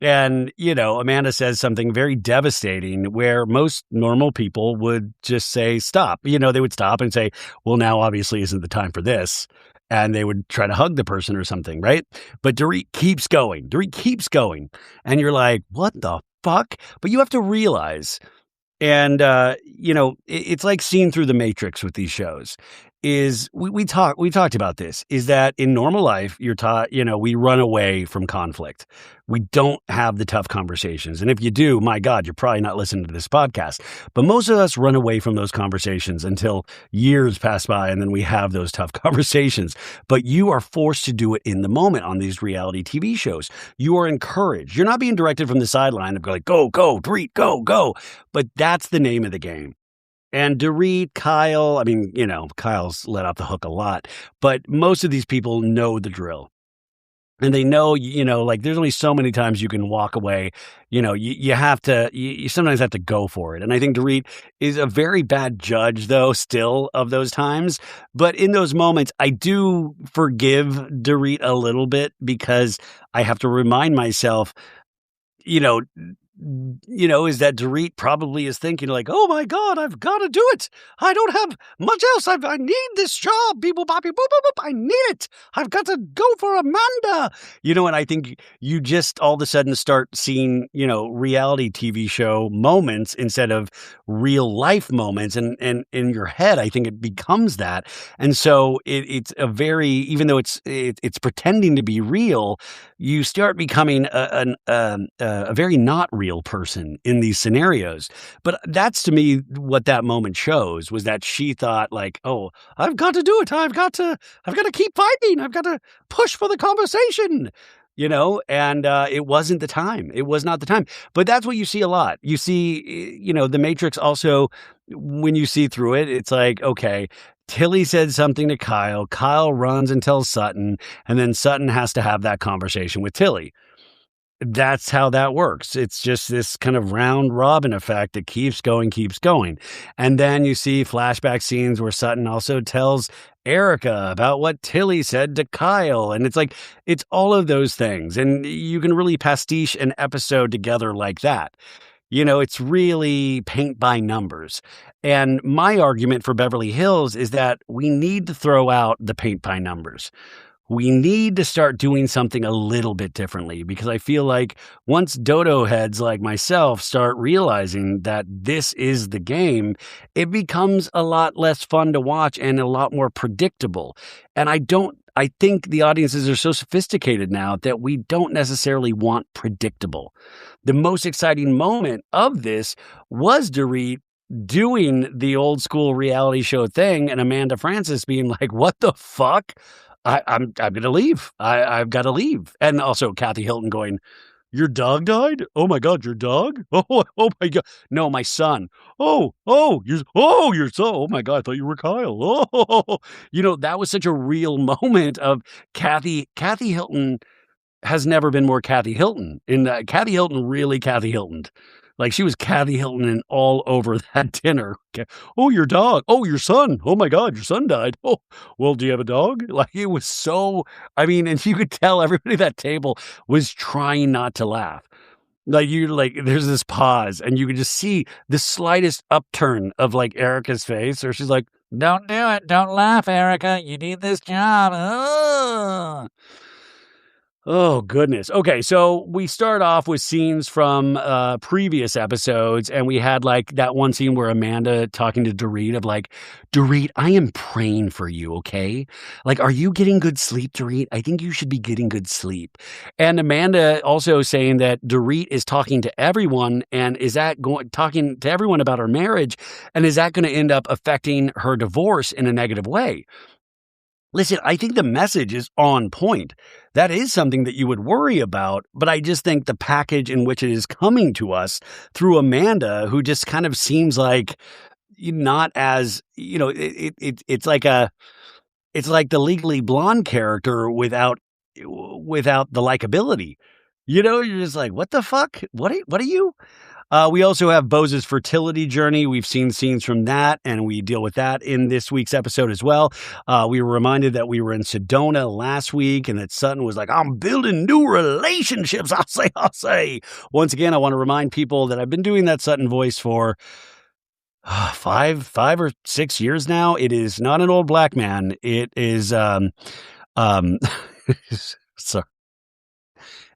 And, Amanda says something very devastating where most normal people would just say, stop. They would stop and say, well, now obviously isn't the time for this. And they would try to hug the person or something, right? But Dorit keeps going. Dorit keeps going. And you're like, what the fuck? But you have to realize, and, it's like seeing through the matrix with these shows. We talked about this, is that in normal life, you're taught, we run away from conflict. We don't have the tough conversations. And if you do, my God, you're probably not listening to this podcast. But most of us run away from those conversations until years pass by and then we have those tough conversations. But you are forced to do it in the moment on these reality TV shows. You are encouraged. You're not being directed from the sideline of like, go, Dorit, go. But that's the name of the game. And Dorit, Kyle, Kyle's let off the hook a lot, but most of these people know the drill. And they know, there's only so many times you can walk away. You have to, you sometimes have to go for it. And I think Dorit is a very bad judge, though, still of those times. But in those moments, I do forgive Dorit a little bit because I have to remind myself, is that Dorit probably is thinking like, oh my God, I've got to do it. I don't have much else. I need this job. Beep, boop, boop, boop, boop. I need it. I've got to go for Amanda. And I think you just all of a sudden start seeing, reality TV show moments instead of real life moments. And in your head, I think it becomes that. And so it's a very, even though it's pretending to be real, you start becoming a very not real person in these scenarios. But that's to me what that moment shows, was that she thought like, oh, I've got to do it. I've got to keep fighting. I've got to push for the conversation, and it wasn't the time. It was not the time. But that's what you see a lot. You see, the Matrix also, when you see through it, it's like, okay, Tilly said something to Kyle. Kyle runs and tells Sutton, and then Sutton has to have that conversation with Tilly. That's how that works. It's just this kind of round robin effect that keeps going. And then you see flashback scenes where Sutton also tells Erica about what Tilly said to Kyle. And it's like, it's all of those things. And you can really pastiche an episode together like that. It's really paint by numbers. And my argument for Beverly Hills is that we need to throw out the paint by numbers. We need to start doing something a little bit differently, because I feel like once dodo heads like myself start realizing that this is the game, it becomes a lot less fun to watch and a lot more predictable. And I think the audiences are so sophisticated now that we don't necessarily want predictable. The most exciting moment of this was Dorit doing the old school reality show thing and Amanda Francis being like, what the fuck? I'm going to leave. I've got to leave. And also Kathy Hilton going, your dog died? Oh my God, your dog? Oh my God. No, my son. Your son. Oh my God, I thought you were Kyle. Oh, that was such a real moment of Kathy Hilton has never been more Kathy Hilton. Kathy Hilton really Kathy Hiltoned. Like she was Kathy Hilton and all over that dinner. Oh, your dog. Oh, your son. Oh my God, your son died. Oh, well, do you have a dog? Like it was so, and you could tell everybody at that table was trying not to laugh. There's this pause and you could just see the slightest upturn of like Erica's face, or she's like, don't do it. Don't laugh, Erica. You need this job. Ugh. Oh, goodness. Okay, so we start off with scenes from, previous episodes, and we had, like, that one scene where Amanda talking to Dorit of like, "Dorit, I am praying for you, okay? Like, are you getting good sleep, Dorit? I think you should be getting good sleep." And Amanda also saying that Dorit is talking to everyone, and is that going talking to everyone about her marriage, and is that gonna end up affecting her divorce in a negative way? Listen, I think the message is on point. That is something that you would worry about, but I just think the package in which it is coming to us through Amanda, who just kind of seems like not as, it's like the Legally Blonde character without the likability. You're just like, "What the fuck? What are you?" We also have Bose's fertility journey. We've seen scenes from that, and we deal with that in this week's episode as well. We were reminded that we were in Sedona last week, and that Sutton was like, "I'm building new relationships." I'll say. Once again, I want to remind people that I've been doing that Sutton voice for 5 or 6 years now. It is not an old black man. It is, um, sorry.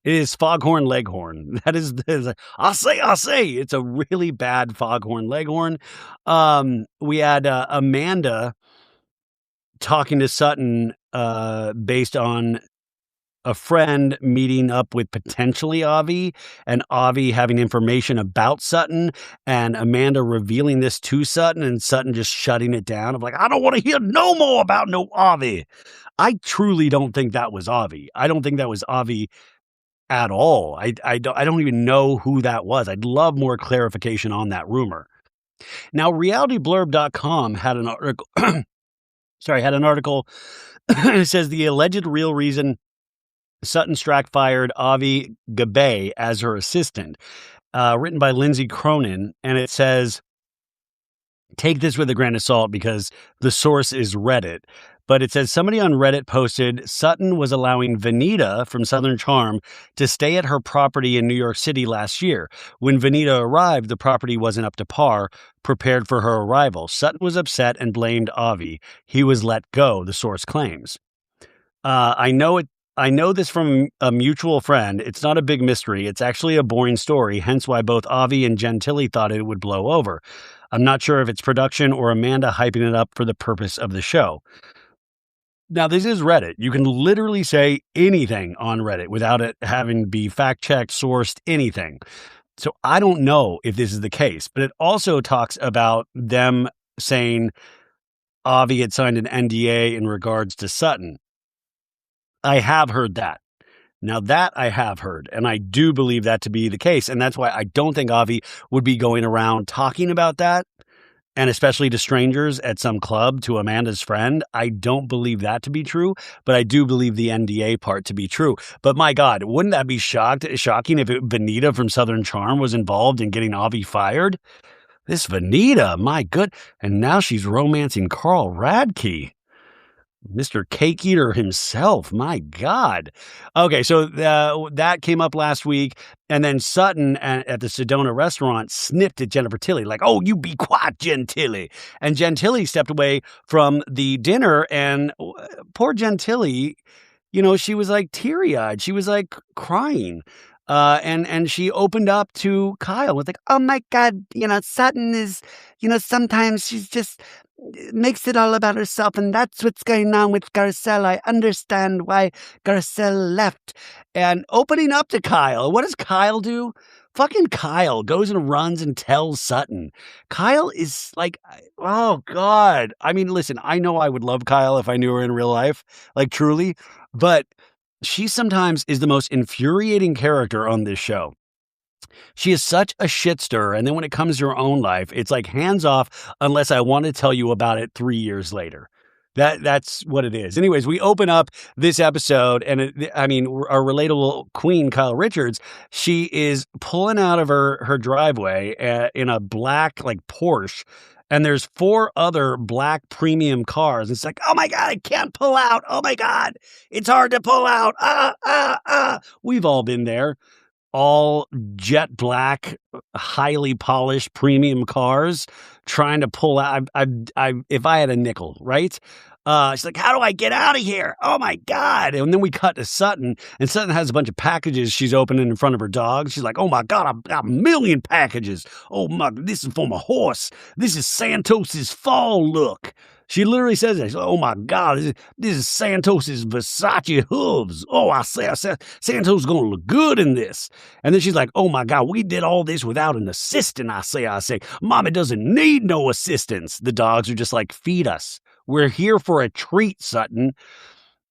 It is Foghorn Leghorn. I'll say. It's a really bad Foghorn Leghorn. We had Amanda talking to Sutton based on a friend meeting up with potentially Avi, and Avi having information about Sutton, and Amanda revealing this to Sutton, and Sutton just shutting it down of like, "I don't want to hear no more about no Avi." I truly don't think that was Avi. I don't think that was Avi at all. I don't even know who that was. I'd love more clarification on that rumor. Now, realityblurb.com had an article had an article it says the alleged real reason Sutton Strack fired Avi Gabe as her assistant, written by Lindsay Cronin, and it says, take this with a grain of salt because the source is Reddit. But it says somebody on Reddit posted Sutton was allowing Vanita from Southern Charm to stay at her property in New York City last year. When Vanita arrived, the property wasn't up to par, prepared for her arrival. Sutton was upset and blamed Avi. He was let go, the source claims. I know this from a mutual friend. It's not a big mystery. It's actually a boring story, hence why both Avi and Gentili thought it would blow over. I'm not sure if it's production or Amanda hyping it up for the purpose of the show. Now, this is Reddit. You can literally say anything on Reddit without it having to be fact-checked, sourced, anything. So I don't know if this is the case, but it also talks about them saying Avi had signed an NDA in regards to Sutton. I have heard that. Now that I have heard, and I do believe that to be the case, and that's why I don't think Avi would be going around talking about that, and especially to strangers at some club, to Amanda's friend. I don't believe that to be true, but I do believe the NDA part to be true. But my God, wouldn't that be shocking if Vanita from Southern Charm was involved in getting Avi fired? This Vanita, my good, and now she's romancing Carl Radke. Mr. Cake Eater himself. My God. Okay, so that came up last week. And then Sutton at the Sedona restaurant snipped at Jennifer Tilly like, "Oh, you be quiet, Gentili." And Gentili stepped away from the dinner. And poor Gentili, she was like teary-eyed. She was like crying. And she opened up to Kyle with like, "Oh my God, Sutton is, sometimes she's just makes it all about herself, and that's what's going on with Garcelle. I understand why Garcelle left." And opening up to Kyle, what does Kyle do? Fucking Kyle goes and runs and tells Sutton. Kyle is like, oh God. I mean, listen, I know I would love Kyle if I knew her in real life, like truly, but she sometimes is the most infuriating character on this show. She is such a shit stirrer, and then when it comes to her own life, it's like hands off unless I want to tell you about it 3 years later. That's what it is. Anyways, we open up this episode, and our relatable queen, Kyle Richards, she is pulling out of her driveway in a black like Porsche. And there's 4 other black premium cars. It's like, oh my God, I can't pull out. Oh my God, it's hard to pull out. We've all been there. All jet black, highly polished premium cars trying to pull out. If I had a nickel, right? She's like, how do I get out of here? Oh my God. And then we cut to Sutton, and Sutton has a bunch of packages she's opening in front of her dog. She's like, oh my God, I've got a million packages. Oh my, this is for my horse. This is Santos's fall look. She literally says that. She's like, oh my God, this is Santos's Versace hooves. Oh, I say, Santos is going to look good in this. And then she's like, oh my God, we did all this without an assistant. I say, Mommy doesn't need no assistance. The dogs are just like, feed us. We're here for a treat, Sutton.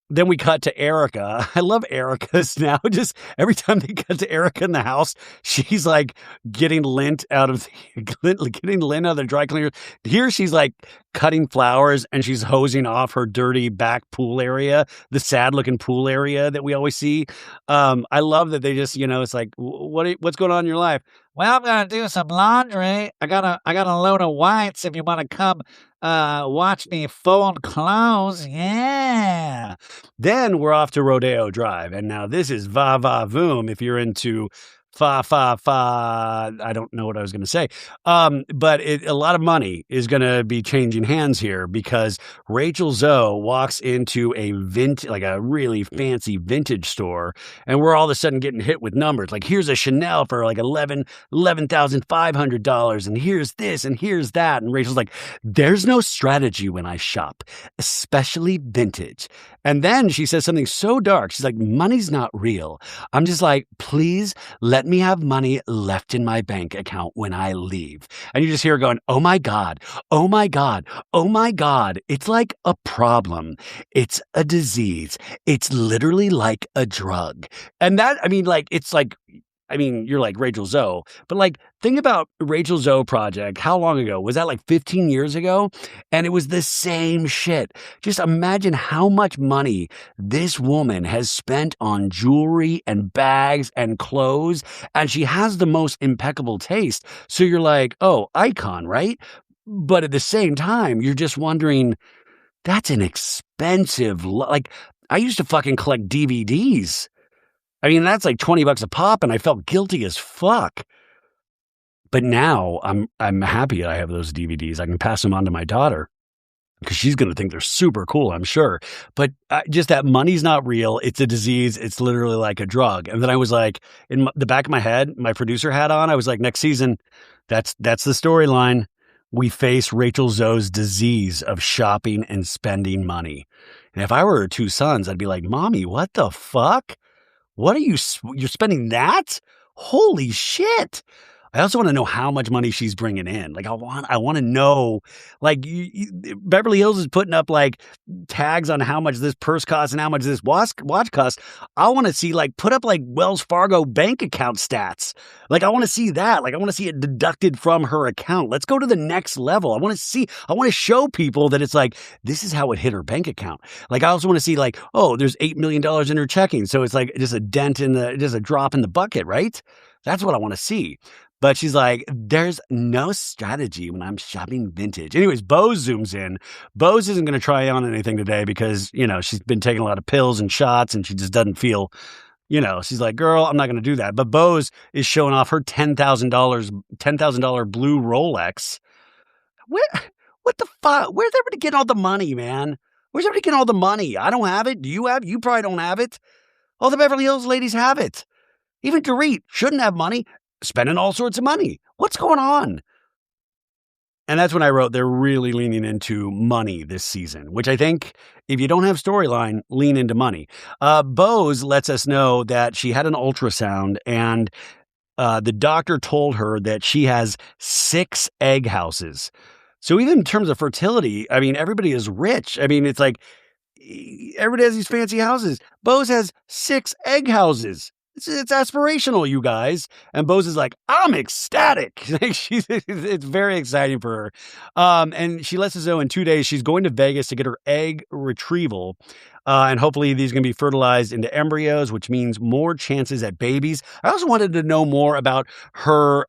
Then we cut to Erica. I love Erica's now. Just every time they cut to Erica in the house, she's like getting lint out of the dry cleaner. Here she's like cutting flowers and she's hosing off her dirty back pool area, the sad looking pool area that we always see. I love that they just, it's like, what's going on in your life? Well, I'm gonna do some laundry. I got a load of whites if you want to come watch me fold clothes. Yeah. Then we're off to Rodeo Drive. And now this is va va voom if you're into fa fa fa. I don't know what I was going to say. But a lot of money is going to be changing hands here because Rachel Zoe walks into a really fancy vintage store, and we're all of a sudden getting hit with numbers. Like, here's a Chanel for like $11,500, and here's this and here's that. And Rachel's like, there's no strategy when I shop, especially vintage. And then she says something so dark. She's like, money's not real. I'm just like, please let me have money left in my bank account when I leave. And you just hear her going, oh my God, oh my God, oh my God. It's like a problem. It's a disease. It's literally like a drug. And that, it's like, you're like Rachel Zoe, but like, think about Rachel Zoe project. How long ago? Was that like 15 years ago? And it was the same shit. Just imagine how much money this woman has spent on jewelry and bags and clothes. And she has the most impeccable taste. So you're like, oh, icon, right? But at the same time, you're just wondering, that's an expensive, I used to fucking collect DVDs. That's like $20 a pop, and I felt guilty as fuck. But now I'm happy I have those DVDs. I can pass them on to my daughter because she's going to think they're super cool, I'm sure. But just that money's not real. It's a disease. It's literally like a drug. And then I was like, in the back of my head, my producer hat on, I was like, next season, that's the storyline. We face Rachel Zoe's disease of shopping and spending money. And if I were her two sons, I'd be like, Mommy, what the fuck? What are you're spending that? Holy shit. I also want to know how much money she's bringing in. Like, I want to know, like, Beverly Hills is putting up like tags on how much this purse costs and how much this watch costs. I want to see, like, put up like Wells Fargo bank account stats. Like, I want to see that. Like, I want to see it deducted from her account. Let's go to the next level. I want to show people that it's like, this is how it hit her bank account. Like, I also want to see, like, oh, there's $8 million in her checking. So it's like just a just a drop in the bucket, right? That's what I want to see. But she's like, there's no strategy when I'm shopping vintage. Anyways, Bose zooms in. Bose isn't going to try on anything today because, she's been taking a lot of pills and shots and she just doesn't feel, she's like, girl, I'm not going to do that. But Bose is showing off her $10,000 blue Rolex. What the fuck? Where's everybody getting all the money, man? Where's everybody getting all the money? I don't have it. Do you have? You probably don't have it. All the Beverly Hills ladies have it. Even Dorit shouldn't have money. Spending all sorts of money. What's going on? And that's when I wrote they're really leaning into money this season, which I think if you don't have storyline, lean into money. Bose lets us know that she had an ultrasound and the doctor told her that she has 6 egg houses. So even in terms of fertility, everybody is rich. It's like everybody has these fancy houses. Bose has 6 egg houses. It's aspirational, you guys. And Bose is like, I'm ecstatic. It's very exciting for her. And she lets us know in 2 days she's going to Vegas to get her egg retrieval. And hopefully these are going to be fertilized into embryos, which means more chances at babies. I also wanted to know more about her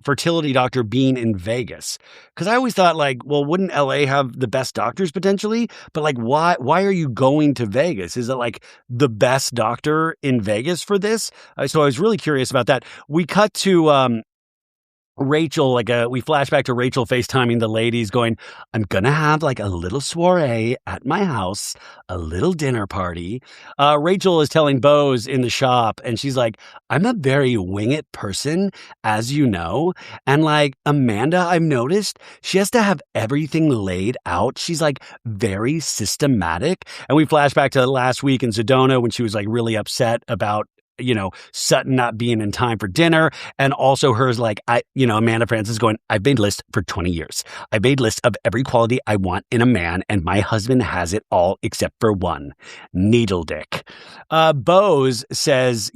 fertility doctor being in Vegas. Because I always thought, like, well, wouldn't LA have the best doctors potentially? But like, why are you going to Vegas? Is it like the best doctor in Vegas for this? So I was really curious about that. We cut to Rachel, we flash back to Rachel FaceTiming the ladies going, I'm gonna have like a little soiree at my house, a little dinner party. Rachel is telling Bose in the shop, and she's like, I'm a very wing it person, as you know. And like Amanda, I've noticed she has to have everything laid out. She's like very systematic. And we flash back to last week in Sedona when she was like really upset about Sutton not being in time for dinner. And also hers, Amanda Francis going, I've made lists for 20 years. I've made lists of every quality I want in a man, and my husband has it all except for one, needle dick. Bose says,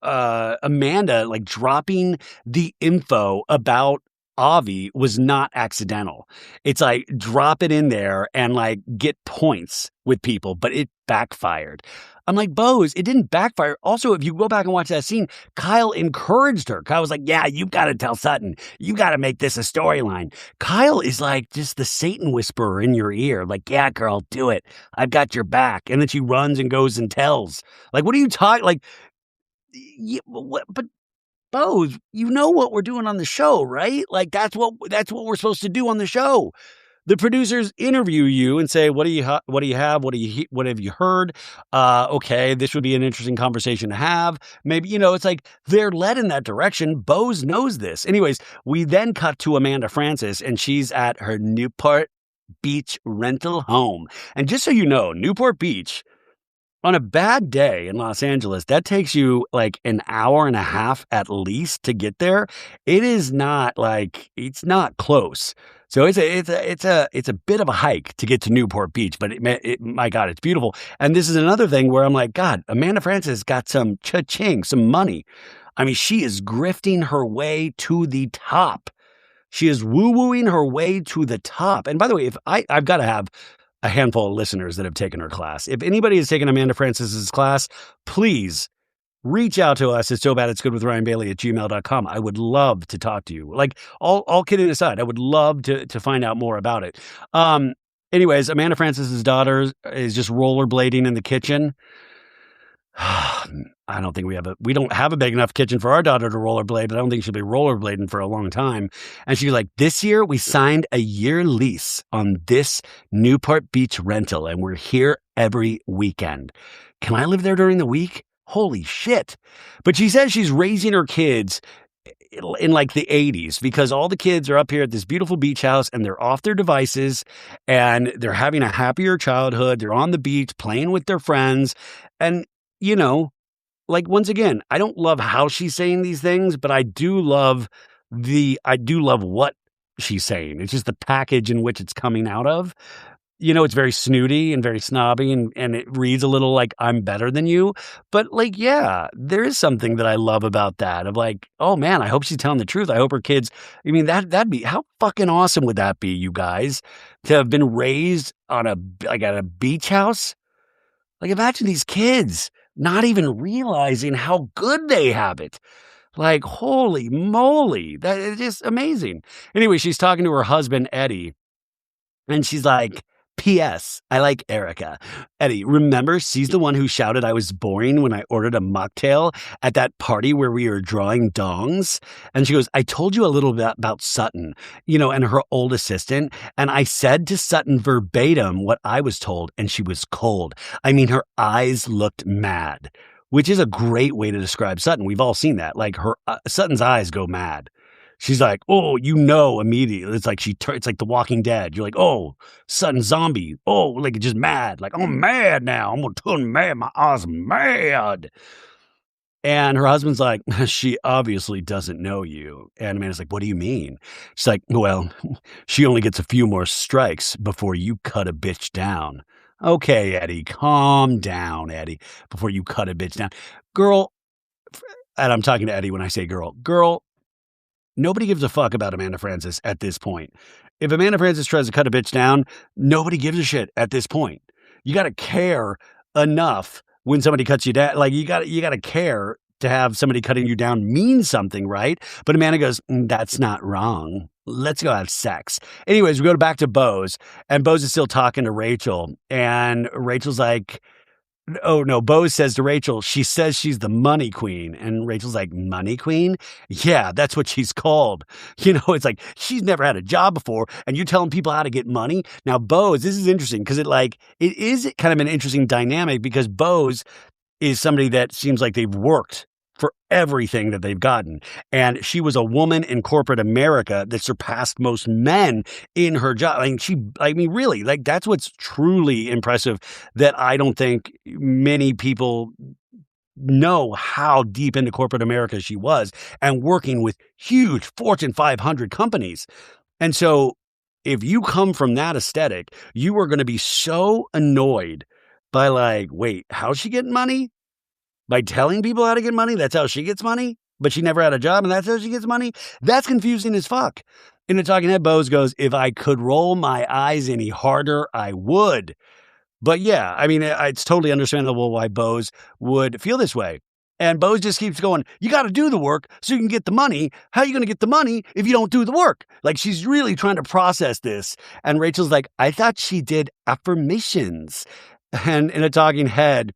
Amanda, like dropping the info about Avi was not accidental. It's like drop it in there and like get points with people, but it backfired. I'm like, Bose, it didn't backfire. Also, if you go back and watch that scene, Kyle encouraged her. Kyle was like, yeah, you've got to tell Sutton. You got to make this a storyline. Kyle is like just the Satan whisperer in your ear. Like, yeah, girl, do it. I've got your back. And then she runs and goes and tells. Like, what are you talking? Like, but Bose, you know what we're doing on the show, right? Like, that's what we're supposed to do on the show. The producers interview you and say, what do you have? What have you heard? Okay, this would be an interesting conversation to have. Maybe, it's like they're led in that direction. Bose knows this. Anyways, we then cut to Amanda Francis, and she's at her Newport Beach rental home. And just so you know, Newport Beach, on a bad day in Los Angeles, that takes you like an hour and a half at least to get there. It's not close. So it's a bit of a hike to get to Newport Beach, but my God, it's beautiful. And this is another thing where I'm like, God, Amanda Francis got some cha-ching, some money. I mean, she is grifting her way to the top. She is woo-wooing her way to the top. And by the way, if I've got to have a handful of listeners that have taken her class. If anybody has taken Amanda Francis's class, please reach out to us at sobatitsgoodwithryanbailey@gmail.com. I would love to talk to you. Like, all kidding aside, I would love to find out more about it. Anyways, Amanda Francis's daughter is just rollerblading in the kitchen. I don't think we don't have a big enough kitchen for our daughter to rollerblade, but I don't think she'll be rollerblading for a long time. And she's like, this year we signed a year lease on this Newport Beach rental, and we're here every weekend. Can I live there during the week? Holy shit. But she says she's raising her kids in like the 80s because all the kids are up here at this beautiful beach house and they're off their devices and they're having a happier childhood. They're on the beach playing with their friends. And like, once again, I don't love how she's saying these things, but I do love what she's saying. It's just the package in which it's coming out of. It's very snooty and very snobby and it reads a little like I'm better than you. But like, yeah, there is something that I love about that of like, oh man, I hope she's telling the truth. I hope her kids, that'd be, how fucking awesome would that be, you guys, to have been raised on at a beach house? Like, imagine these kids not even realizing how good they have it. Like, holy moly. That is just amazing. Anyway, she's talking to her husband, Eddie, and she's like, P.S. I like Erica. Eddie, remember, she's the one who shouted I was boring when I ordered a mocktail at that party where we were drawing dongs. And she goes, I told you a little bit about Sutton, and her old assistant. And I said to Sutton verbatim what I was told, and she was cold. I mean, her eyes looked mad, which is a great way to describe Sutton. We've all seen that. Like, her Sutton's eyes go mad. She's like, oh, immediately. It's like it's like The Walking Dead. You're like, oh, sudden zombie. Oh, like just mad. Like, I'm mad now. I'm gonna turn mad. My eyes mad. And her husband's like, she obviously doesn't know you. And Amanda's like, what do you mean? She's like, well, she only gets a few more strikes before you cut a bitch down. Okay, Eddie, calm down, Eddie, before you cut a bitch down. Girl, and I'm talking to Eddie when I say girl, nobody gives a fuck about Amanda Francis at this point. If Amanda Francis tries to cut a bitch down, nobody gives a shit at this point. You got to care enough when somebody cuts you down. Like, you got to care to have somebody cutting you down mean something, right? But Amanda goes, that's not wrong. Let's go have sex. Anyways, we go back to Bose, and Bose is still talking to Rachel, and Rachel's like, Oh, no, Bo says to Rachel, she says she's the money queen, and Rachel's like, "Money queen? Yeah, that's what she's called." It's like, she's never had a job before, and you're telling people how to get money? Now, Bose, this is interesting because it is kind of an interesting dynamic because Bose is somebody that seems like they've worked for everything that they've gotten. And she was a woman in corporate America that surpassed most men in her job. Really, like that's what's truly impressive that I don't think many people know how deep into corporate America she was and working with huge Fortune 500 companies. And so if you come from that aesthetic, you are going to be so annoyed by like, wait, how's she getting money? By telling people how to get money? That's how she gets money? But she never had a job and that's how she gets money? That's confusing as fuck. In the talking head, Bose goes, if I could roll my eyes any harder, I would. But yeah, I mean, it's totally understandable why Bose would feel this way. And Bose just keeps going, you got to do the work so you can get the money. How are you going to get the money if you don't do the work? Like she's really trying to process this. And Rachel's like, I thought she did affirmations. And in a talking head,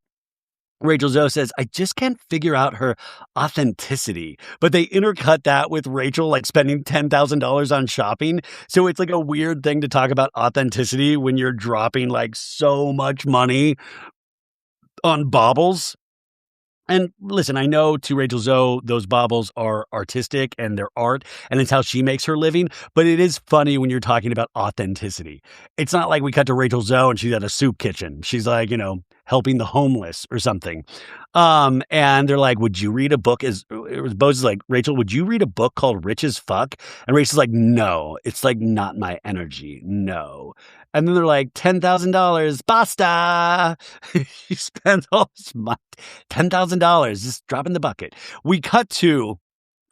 Rachel Zoe says, I just can't figure out her authenticity. But they intercut that with Rachel like spending $10,000 on shopping. So it's like a weird thing to talk about authenticity when you're dropping like so much money on baubles. And listen, I know to Rachel Zoe, those baubles are artistic and they're art and it's how she makes her living. But it is funny when you're talking about authenticity. It's not like we cut to Rachel Zoe and she's at a soup kitchen. She's like, helping the homeless or something. And they're like, would you read a book? Bose is like, Rachel, would you read a book called Rich as Fuck? And Rachel's like, no, it's like not my energy. No. And then they're like, $10,000, basta. He spends all this money, $10,000, just drop in the bucket. We cut to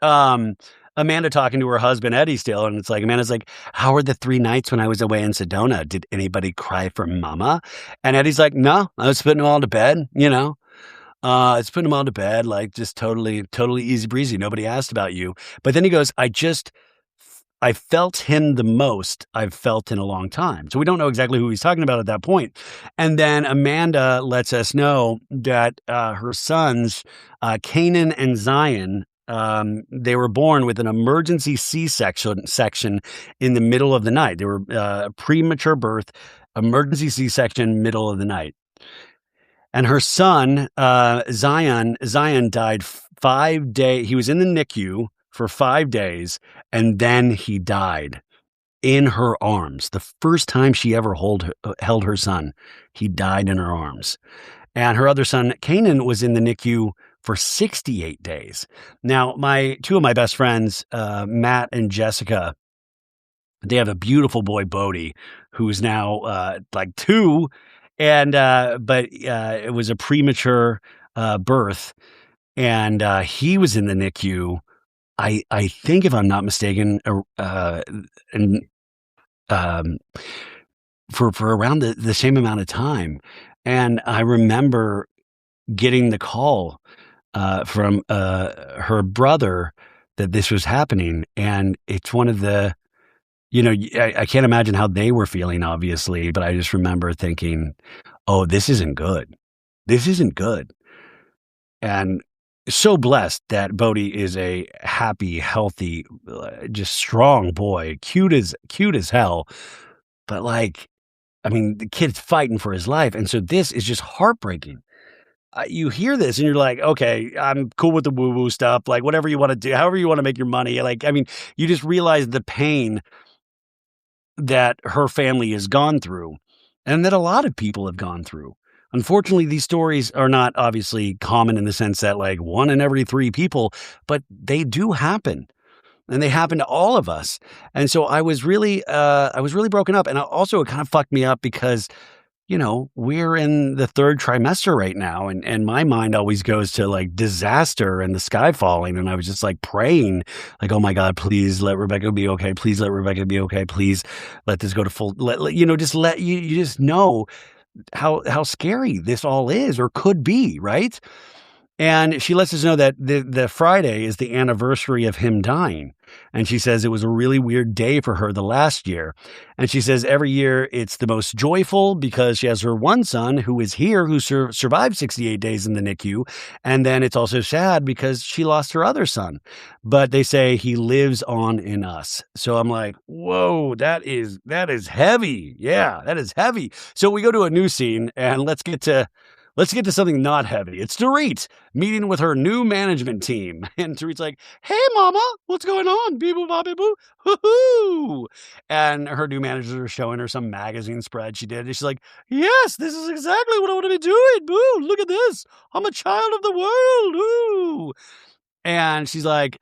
Amanda talking to her husband, Eddie, still. And it's like, Amanda's like, how were the 3 nights when I was away in Sedona? Did anybody cry for mama? And Eddie's like, no, I was putting them all to bed, it's putting them all to bed, like just totally easy breezy. Nobody asked about you. But then he goes, I felt him the most I've felt in a long time. So we don't know exactly who he's talking about at that point. And then Amanda lets us know that her sons, Canaan and Zion, they were born with an emergency C-section in the middle of the night. They were premature birth, emergency C-section, middle of the night. And her son, Zion died 5 days. He was in the NICU for 5 days, and then he died in her arms. The first time she ever held her son, he died in her arms. And her other son, Canaan, was in the NICU for 68 days. Now, two of my best friends, Matt and Jessica, they have a beautiful boy, Bodie, who's now like 2, but it was a premature birth, and he was in the NICU. I think, if I'm not mistaken, for around the same amount of time. And I remember getting the call from her brother that this was happening. And it's one of the, I can't imagine how they were feeling, obviously, but I just remember thinking, oh, this isn't good. This isn't good. And so blessed that Bodie is a happy, healthy, just strong boy, cute as hell. But the kid's fighting for his life. And so this is just heartbreaking. You hear this and you're like, okay, I'm cool with the woo-woo stuff. Like whatever you want to do, however you want to make your money. You just realize the pain that her family has gone through and that a lot of people have gone through. Unfortunately, these stories are not obviously common in the sense that 1 in every 3 people, but they do happen, and they happen to all of us. And so I was really broken up. And also it kind of fucked me up because, we're in the 3rd trimester right now. And my mind always goes to disaster and the sky falling. And I was just praying, oh my God, please let Rebecca be okay. Please let Rebecca be okay. Please let this go to full, just let you just know how scary this all is or could be, right? And she lets us know that the Friday is the anniversary of him dying. And she says it was a really weird day for her the last year. And she says every year it's the most joyful because she has her one son who is here, who survived 68 days in the NICU. And then it's also sad because she lost her other son. But they say he lives on in us. So I'm like, whoa, that is heavy. Yeah, that is heavy. So we go to a new scene and let's get to something not heavy. It's Dorit meeting with her new management team. And Dorit's like, hey, mama, what's going on? Bee-boo, bobby boo, hoo-hoo. And her new managers are showing her some magazine spread she did. And she's like, yes, this is exactly what I want to be doing. Boo, look at this. I'm a child of the world. Ooh. And she's like,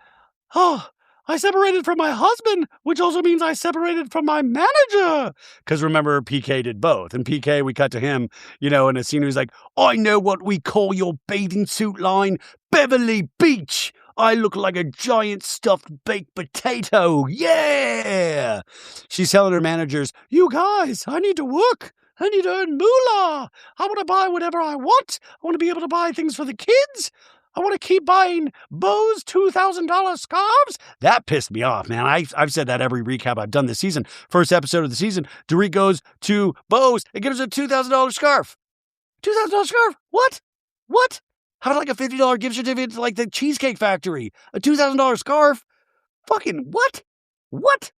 oh, I separated from my husband, which also means I separated from my manager. Because remember, PK did both. And PK, we cut to him, in a scene where he's like, I know what we call your bathing suit line, Beverly Beach. I look like a giant stuffed baked potato. Yeah. She's telling her managers, you guys, I need to work. I need to earn moolah. I want to buy whatever I want. I want to be able to buy things for the kids. I want to keep buying Bo's $2,000 scarves. That pissed me off, man. I've said that every recap I've done this season. First episode of the season, Dorit goes to Bo's and gives her a $2,000 scarf. $2,000 scarf? What? What? How about like a $50 gift certificate to like the Cheesecake Factory? A $2,000 scarf? Fucking what? What?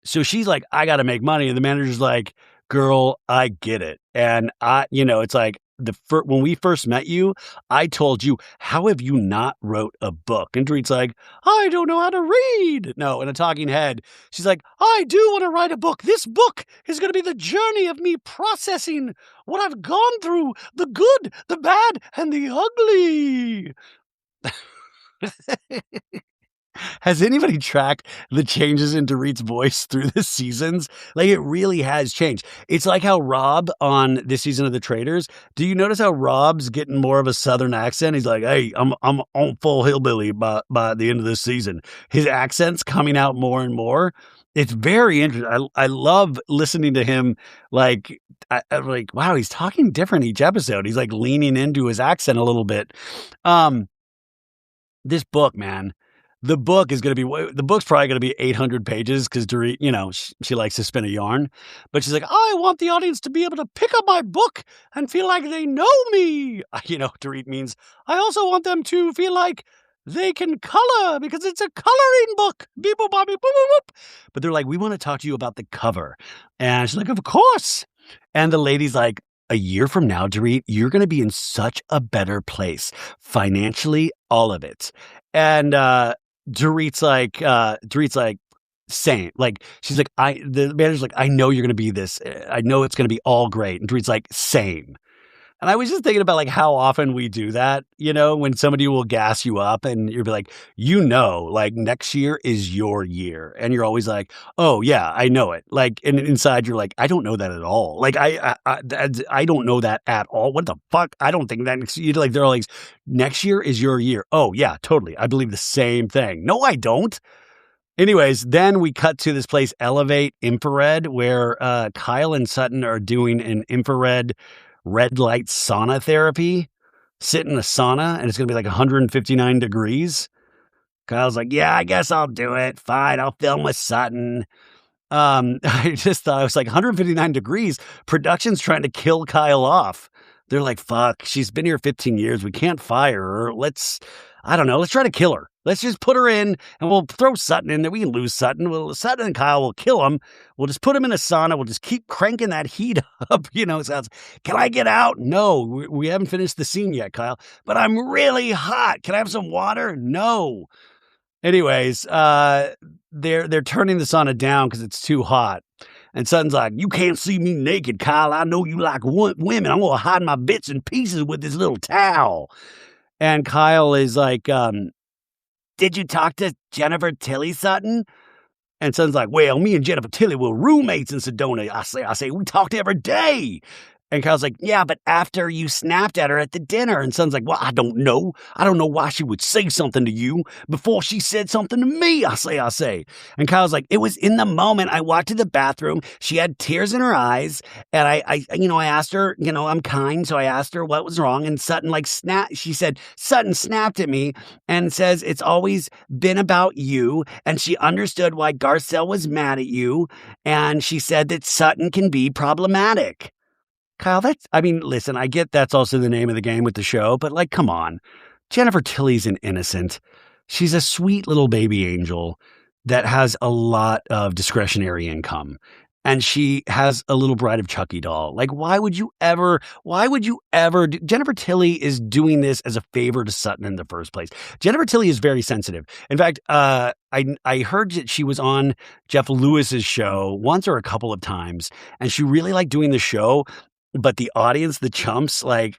So she's like, I got to make money. And the manager's like, girl, I get it. And it's like, when we first met you, I told you, how have you not wrote a book? And Dorit's like, I don't know how to read. No, in a talking head, she's like, I do want to write a book. This book is going to be the journey of me processing what I've gone through, the good, the bad, and the ugly. Has anybody tracked the changes in Dorit's voice through the seasons? Like, it really has changed. It's like how Rob on this season of The Traitors, do you notice how Rob's getting more of a Southern accent? He's like, hey, I'm on full hillbilly by the end of this season. His accent's coming out more and more. It's very interesting. I love listening to him. Like, I'm like, wow, he's talking different each episode. He's like leaning into his accent a little bit. This book, man. The book's probably going to be 800 pages because Dorit, she likes to spin a yarn. But she's like, I want the audience to be able to pick up my book and feel like they know me. Dorit means I also want them to feel like they can color because it's a coloring book. Beep, boop, boop, boop, boop. But they're like, we want to talk to you about the cover. And she's like, of course. And the lady's like, a year from now, Dorit, you're going to be in such a better place financially, all of it. And, Dorit's like, same. Like, she's like, the manager's like, I know you're going to be this. I know it's going to be all great. And Dorit's like, same. And I was just thinking about like how often we do that, when somebody will gas you up and you'll be like, like next year is your year. And you're always like, oh yeah, I know it. Like, and inside you're like, I don't know that at all. Like, I don't know that at all. What the fuck? I don't think that, like, they're like, next year is your year. Oh yeah, totally. I believe the same thing. No, I don't. Anyways, then we cut to this place, Elevate Infrared, where Kyle and Sutton are doing an infrared red light sauna therapy, sit in a sauna, and it's going to be like 159 degrees. Kyle's like, yeah, I guess I'll do it. Fine, I'll film with Sutton. I just thought it was like 159 degrees. Production's trying to kill Kyle off. They're like, fuck, she's been here 15 years. We can't fire her. Let's try to kill her. Let's just put her in and we'll throw Sutton in there. We can lose Sutton. Sutton and Kyle will kill him. We'll just put him in a sauna. We'll just keep cranking that heat up. It sounds, can I get out? No, we haven't finished the scene yet, Kyle. But I'm really hot. Can I have some water? No. Anyways, they're turning the sauna down because it's too hot. And Sutton's like, you can't see me naked, Kyle. I know you like women. I'm going to hide my bits and pieces with this little towel. And Kyle is like, did you talk to Jennifer Tilly, Sutton? And Sutton's like, well, me and Jennifer Tilly were roommates in Sedona. I say, we talked every day. And Kyle's like, yeah, but after you snapped at her at the dinner. And Son's like, well, I don't know. I don't know why she would say something to you before she said something to me. I say. And Kyle's like, it was in the moment. I walked to the bathroom. She had tears in her eyes. And I asked her, I'm kind. So I asked her what was wrong. And Sutton she said, Sutton snapped at me and says, it's always been about you. And she understood why Garcelle was mad at you. And she said that Sutton can be problematic. Kyle, listen, I get that's also the name of the game with the show, but come on. Jennifer Tilly's an innocent. She's a sweet little baby angel that has a lot of discretionary income. And she has a little Bride of Chucky doll. Why would you ever, Jennifer Tilly is doing this as a favor to Sutton in the first place. Jennifer Tilly is very sensitive. In fact, I heard that she was on Jeff Lewis's show once or a couple of times, and she really liked doing the show. But the audience, the chumps, I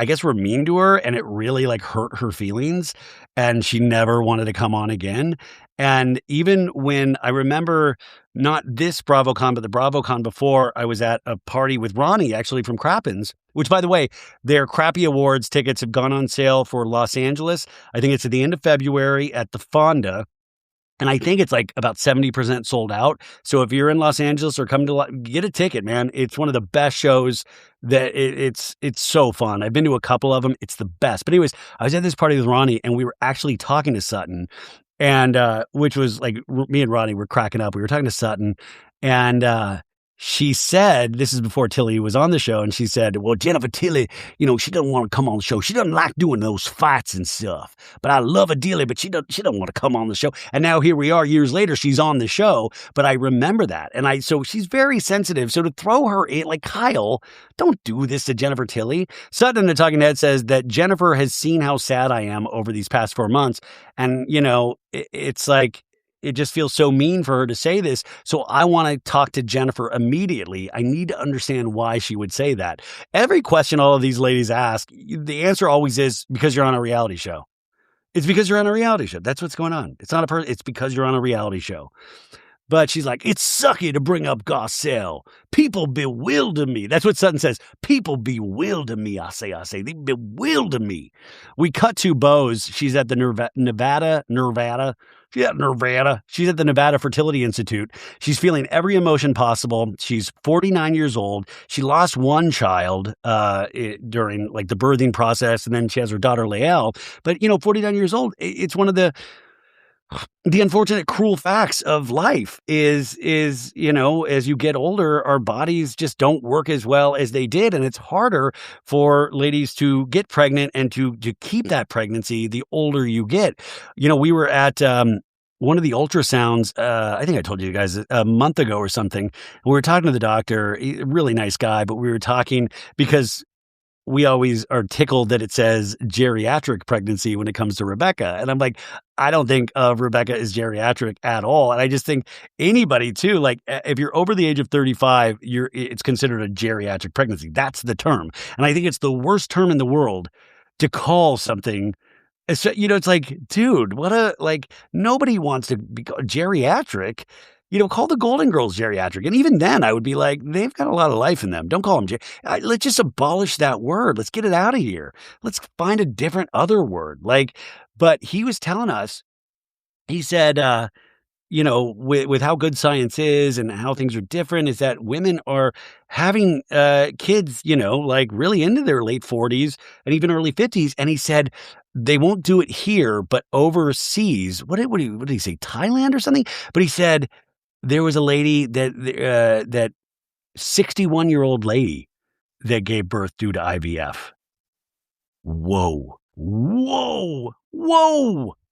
guess were mean to her, and it really hurt her feelings, and she never wanted to come on again. And even when I remember not this BravoCon, but the BravoCon before, I was at a party with Ronnie, actually from Crappens, which, by the way, their Crappy Awards tickets have gone on sale for Los Angeles. I think it's at the end of February at the Fonda. And I think it's about 70% sold out. So if you're in Los Angeles or come to get a ticket, man, it's one of the best shows that it's so fun. I've been to a couple of them. It's the best. But anyways, I was at this party with Ronnie and we were actually talking to Sutton, and which was me and Ronnie were cracking up. We were talking to Sutton, and she said, this is before Tilly was on the show, and she said, well, Jennifer Tilly, she doesn't want to come on the show. She doesn't like doing those fights and stuff. But I love her dearly, but she don't want to come on the show. And now here we are years later, she's on the show. But I remember that. And so she's very sensitive. So to throw her in, Kyle, don't do this to Jennifer Tilly. Sutton in the Talking Head says that Jennifer has seen how sad I am over these past 4 months. And, it's it just feels so mean for her to say this. So I want to talk to Jennifer immediately. I need to understand why she would say that. Every question all of these ladies ask, the answer always is because you're on a reality show. It's because you're on a reality show. That's what's going on. It's not a person. It's because you're on a reality show. But she's like, it's sucky to bring up Garcelle. People bewilder me. That's what Sutton says. People bewilder me. I say, they bewilder me. We cut to Bose. She's at the Nevada. She's at the Nevada Fertility Institute. She's feeling every emotion possible. She's 49 years old. She lost one child during the birthing process, and then she has her daughter Lael. But 49 years old. It's one of the unfortunate, cruel facts of life is, as you get older, our bodies just don't work as well as they did. And it's harder for ladies to get pregnant and to keep that pregnancy the older you get. We were at one of the ultrasounds, I think I told you guys a month ago or something. We were talking to the doctor, really nice guy, but we were talking because we always are tickled that it says geriatric pregnancy when it comes to Rebecca. And I'm like, I don't think of Rebecca as geriatric at all. And I just think anybody too, if you're over the age of 35, it's considered a geriatric pregnancy. That's the term. And I think it's the worst term in the world to call something. So, it's dude, nobody wants to be geriatric. Call the Golden Girls geriatric. And even then, I would be like, they've got a lot of life in them. Don't call them let's just abolish that word. Let's get it out of here. Let's find a different other word. But he was telling us, he said, with how good science is and how things are different, is that women are having kids, really into their late 40s and even early 50s. And he said, they won't do it here, but overseas. What did he say? Thailand or something? But he said, there was a lady that 61-year-old lady that gave birth due to IVF. Whoa.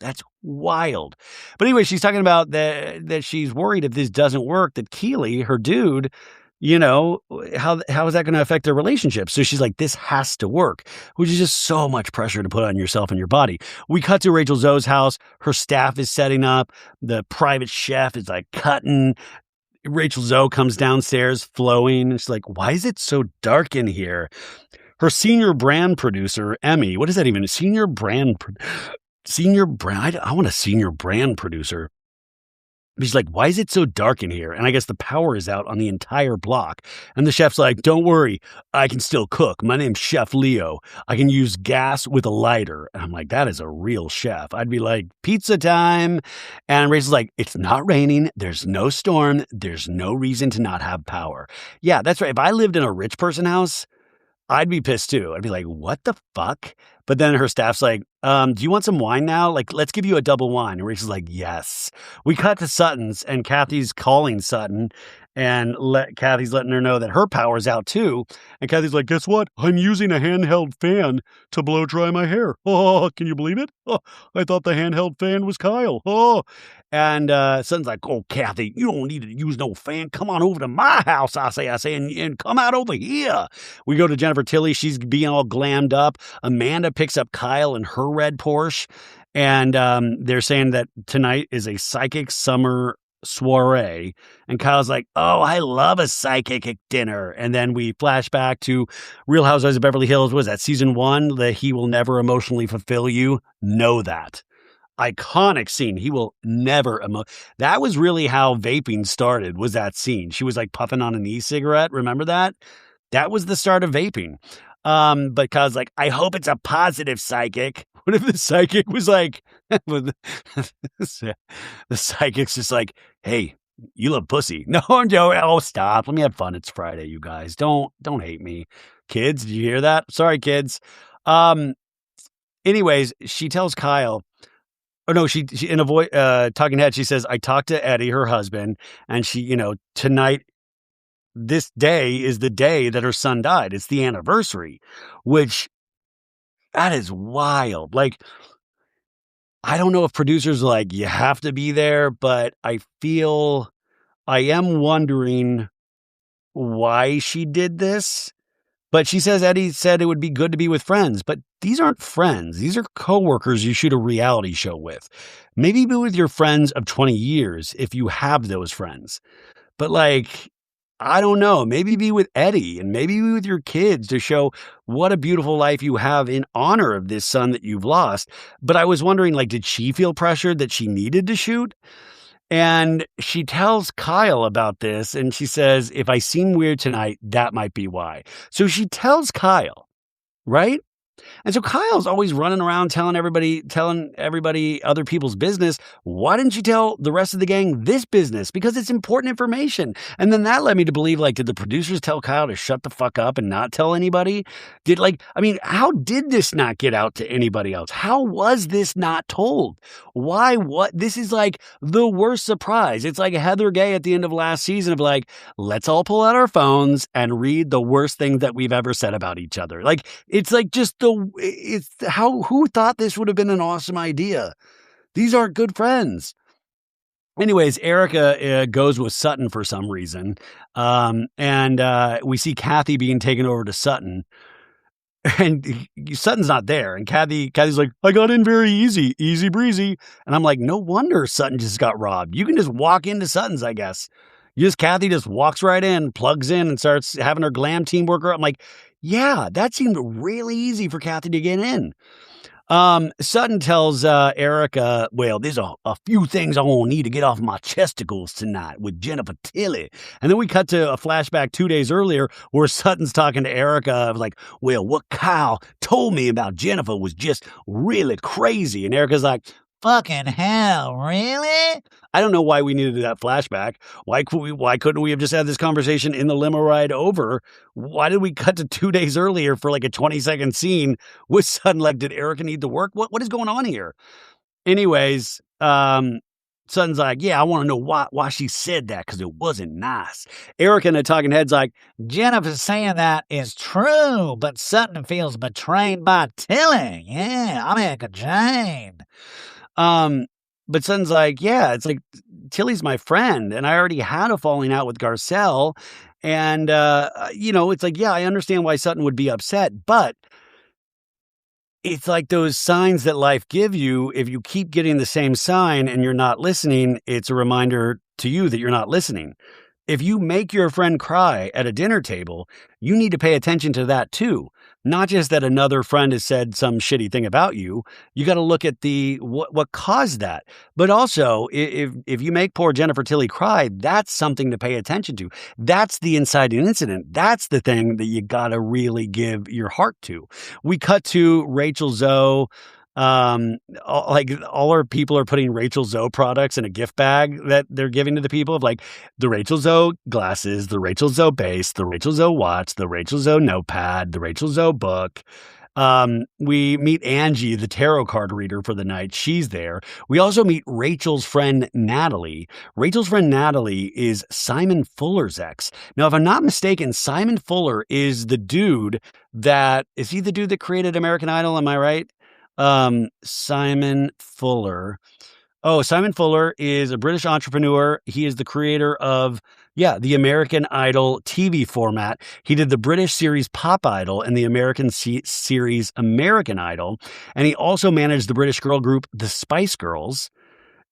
That's wild. But anyway, she's talking about that she's worried if this doesn't work, that Keely, her dude, how is that going to affect their relationship? So she's like, this has to work, which is just so much pressure to put on yourself and your body. We cut to Rachel Zoe's house. Her staff is setting up. The private chef is cutting. Rachel Zoe comes downstairs flowing. And she's like, why is it so dark in here? Her senior brand producer, Emmy, what is that even? I want a senior brand producer. She's like, "Why is it so dark in here?" And I guess the power is out on the entire block. And the chef's like, "Don't worry, I can still cook. My name's Chef Leo. I can use gas with a lighter." And I'm like, that is a real chef. I'd be like, "Pizza time." And Rachel's like, "It's not raining. There's no storm. There's no reason to not have power." Yeah, that's right. If I lived in a rich person house, I'd be pissed too. I'd be like, "What the fuck?" But then her staff's like, "Do you want some wine now? Like, let's give you a double wine." And Rachel's like, "Yes." We cut to Sutton's, and Kathy's calling Sutton, and Kathy's letting her know that her power's out too. And Kathy's like, "Guess what? I'm using a handheld fan to blow dry my hair. Oh, can you believe it? Oh, I thought the handheld fan was Kyle. Oh." And Sutton's like, "Oh, Kathy, you don't need to use no fan. Come on over to my house, I say, and come out over here." We go to Jennifer Tilly. She's being all glammed up. Amanda picks up Kyle in her red Porsche. And they're saying that tonight is a psychic summer soiree. And Kyle's like, "Oh, I love a psychic at dinner." And then we flash back to Real Housewives of Beverly Hills. Was that season 1? The "He will never emotionally fulfill you." Know that. Iconic scene. He will never that was really how vaping started, was that scene. She was like puffing on an e-cigarette. Remember that? That was the start of vaping. But Kyle's like, "I hope it's a positive psychic." What if the psychic was like, the psychic's just like, "Hey, you love pussy." "No, I'm joking. Oh, stop. Let me have fun. It's Friday, you guys. Don't hate me. Kids, did you hear that? Sorry, kids." Anyways, she tells Kyle, oh no, she in a voice, talking head, she says, "I talked to Eddie, her husband, and she, tonight, this day is the day that her son died. It's the anniversary," which, that is wild. Like, I don't know if producers are like, "You have to be there," but I am wondering why she did this. But she says Eddie said it would be good to be with friends, but these aren't friends. These are coworkers you shoot a reality show with. Maybe be with your friends of 20 years if you have those friends. But like, I don't know, maybe be with Eddie and maybe be with your kids to show what a beautiful life you have in honor of this son that you've lost. But I was wondering, like, did she feel pressured that she needed to shoot? And she tells Kyle about this, and she says, "If I seem weird tonight, that might be why." So she tells Kyle, right? And so Kyle's always running around telling everybody other people's business. Why didn't you tell the rest of the gang this business? Because it's important information. And then that led me to believe, like, did the producers tell Kyle to shut the fuck up and not tell anybody? How did this not get out to anybody else? How was this not told? Why? What? This is like the worst surprise. It's like Heather Gay at the end of last season of like, let's all pull out our phones and read the worst thing that we've ever said about each other. Like, it's like just who thought this would have been an awesome idea? These aren't good friends. Anyways, Erica goes with Sutton for some reason. And we see Kathy being taken over to Sutton. And Sutton's not there. And Kathy's like, "I got in very easy breezy." And I'm like, no wonder Sutton just got robbed. You can just walk into Sutton's, I guess. Kathy just walks right in, plugs in, and starts having her glam team work her up. I'm like, yeah, that seemed really easy for Kathy to get in. Sutton tells Erica, "Well, there's a few things I won't need to get off my chesticles tonight with Jennifer Tilly." And then we cut to a flashback 2 days earlier where Sutton's talking to Erica like, "Well, what Kyle told me about Jennifer was just really crazy." And Erica's like, "Fucking hell, really?" I don't know why we needed that flashback. Why couldn't we have just had this conversation in the limo ride over? Why did we cut to 2 days earlier for like a 20-second scene with Sutton? Like, did Erica need to work? What is going on here? Anyways, Sutton's like, "Yeah, I want to know why she said that, because it wasn't nice." Erica in the talking head's like, "Jennifer saying that is true, but Sutton feels betrayed by Tilly. Yeah, I'm Erica Jane." But Sutton's like, "Yeah, it's like Tilly's my friend, and I already had a falling out with Garcelle. And, it's like, yeah, I understand why Sutton would be upset, but it's like those signs that life give you. If you keep getting the same sign and you're not listening, it's a reminder to you that you're not listening. If you make your friend cry at a dinner table, you need to pay attention to that too. Not just that another friend has said some shitty thing about you. You got to look at the what caused that. But also, if you make poor Jennifer Tilly cry, that's something to pay attention to. That's the inciting incident. That's the thing that you got to really give your heart to. We cut to Rachel Zoe. All our people are putting Rachel Zoe products in a gift bag that they're giving to the people, of like the Rachel Zoe glasses, the Rachel Zoe base, the Rachel Zoe watch, the Rachel Zoe notepad, the Rachel Zoe book. We meet Angie, the tarot card reader for the night. She's there. We also meet Rachel's friend, Natalie. Rachel's friend, Natalie, is Simon Fuller's ex. Now, if I'm not mistaken, Simon Fuller is the dude is he the dude that created American Idol? Am I right? Simon Fuller. Oh, Simon Fuller is a British entrepreneur. He is the creator of, the American Idol TV format. He did the British series Pop Idol and the American series American Idol. And he also managed the British girl group The Spice Girls.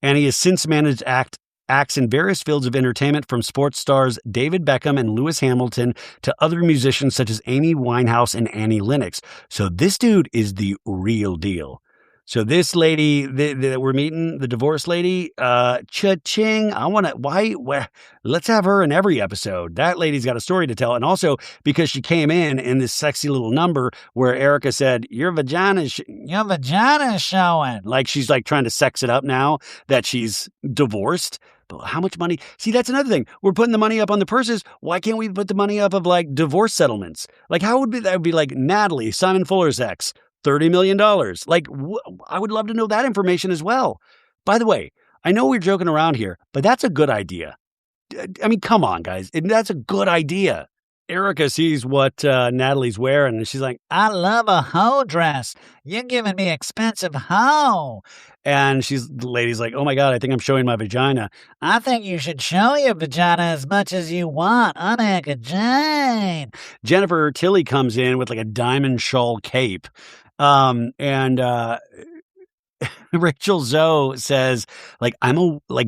And he has since managed acts in various fields of entertainment, from sports stars David Beckham and Lewis Hamilton to other musicians such as Amy Winehouse and Annie Lennox. So this dude is the real deal. So this lady that we're meeting, the divorce lady, cha-ching, let's have her in every episode. That lady's got a story to tell. And also because she came in this sexy little number where Erica said, your vagina's showing. Like she's like trying to sex it up now that she's divorced. But how much money? See, that's another thing. We're putting the money up on the purses. Why can't we put the money up of like divorce settlements? Like that would be like Natalie, Simon Fuller's ex, $30 million. Like I would love to know that information as well. By the way, I know we're joking around here, but that's a good idea. I mean, come on, guys. That's a good idea. Erica sees what Natalie's wearing, and she's like, I love a hoe dress. You're giving me expensive hoe. And the lady's like, oh my God, I think I'm showing my vagina. I think you should show your vagina as much as you want, Uncle Jane. Jennifer Tilly comes in with like a diamond shawl cape. Rachel Zoe says,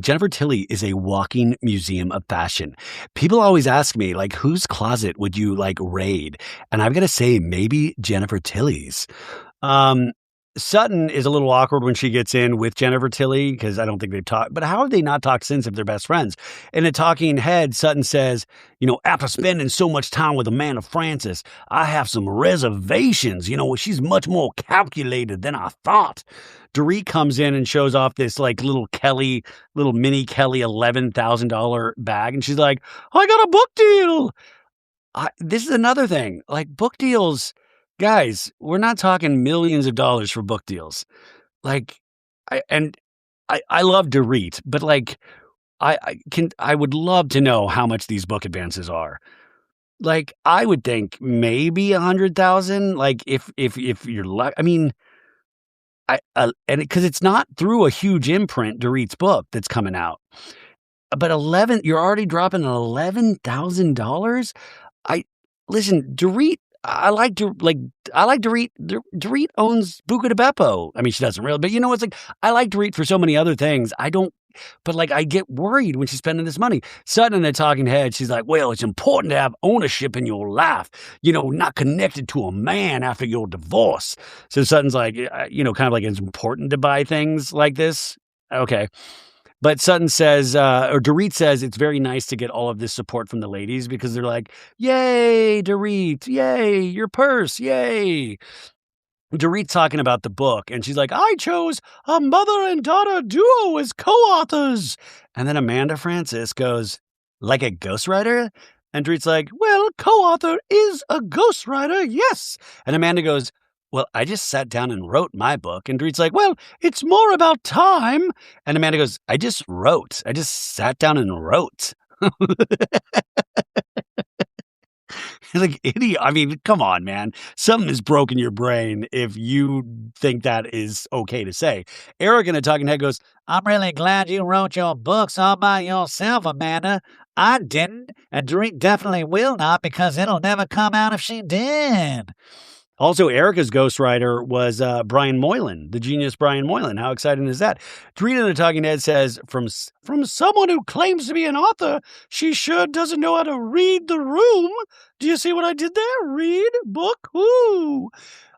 Jennifer Tilly is a walking museum of fashion. People always ask me, like, whose closet would you like raid? And I've got to say, maybe Jennifer Tilly's. Sutton is a little awkward when she gets in with Jennifer Tilly because I don't think they've talked. But how have they not talked since if they're best friends? In a talking head, Sutton says, after spending so much time with Amanda Francis, I have some reservations. She's much more calculated than I thought. Dorit comes in and shows off this like little mini Kelly $11,000 bag. And she's like, I got a book deal. This is another thing. Like book deals. Guys, we're not talking millions of dollars for book deals. Like, I love Dorit, but like, I would love to know how much these book advances are. Like, I would think maybe 100,000. Like, if you're lucky, I mean, and because it's not through a huge imprint, Dorit's book that's coming out. But you're already dropping $11,000. Listen, Dorit. I like Dorit. Dorit owns Buca de Beppo. I mean, she doesn't really, but it's like, I like Dorit for so many other things. But like, I get worried when she's spending this money. Suddenly in the talking head, she's like, well, it's important to have ownership in your life, not connected to a man after your divorce. So Sutton's like, kind of like it's important to buy things like this. Okay. But Sutton says, or Dorit says, it's very nice to get all of this support from the ladies because they're like, yay, Dorit, yay, your purse, yay. Dorit's talking about the book, and she's like, I chose a mother and daughter duo as co-authors. And then Amanda Francis goes, like a ghostwriter? And Dorit's like, well, co-author is a ghostwriter, yes. And Amanda goes, well, I just sat down and wrote my book. And Dorit's like, well, it's more about time. And Amanda goes, I just sat down and wrote. Like, idiot. I mean, come on, man. Something has broken your brain if you think that is okay to say. Eric in a talking head goes, I'm really glad you wrote your books all by yourself, Amanda. I didn't, and Dorit definitely will not because it'll never come out if she did. Also, Erica's ghostwriter was Brian Moylan, the genius Brian Moylan. How exciting is that? Dorita in the Talking Head says, from someone who claims to be an author, she sure doesn't know how to read the room. Do you see what I did there? Read book? Ooh.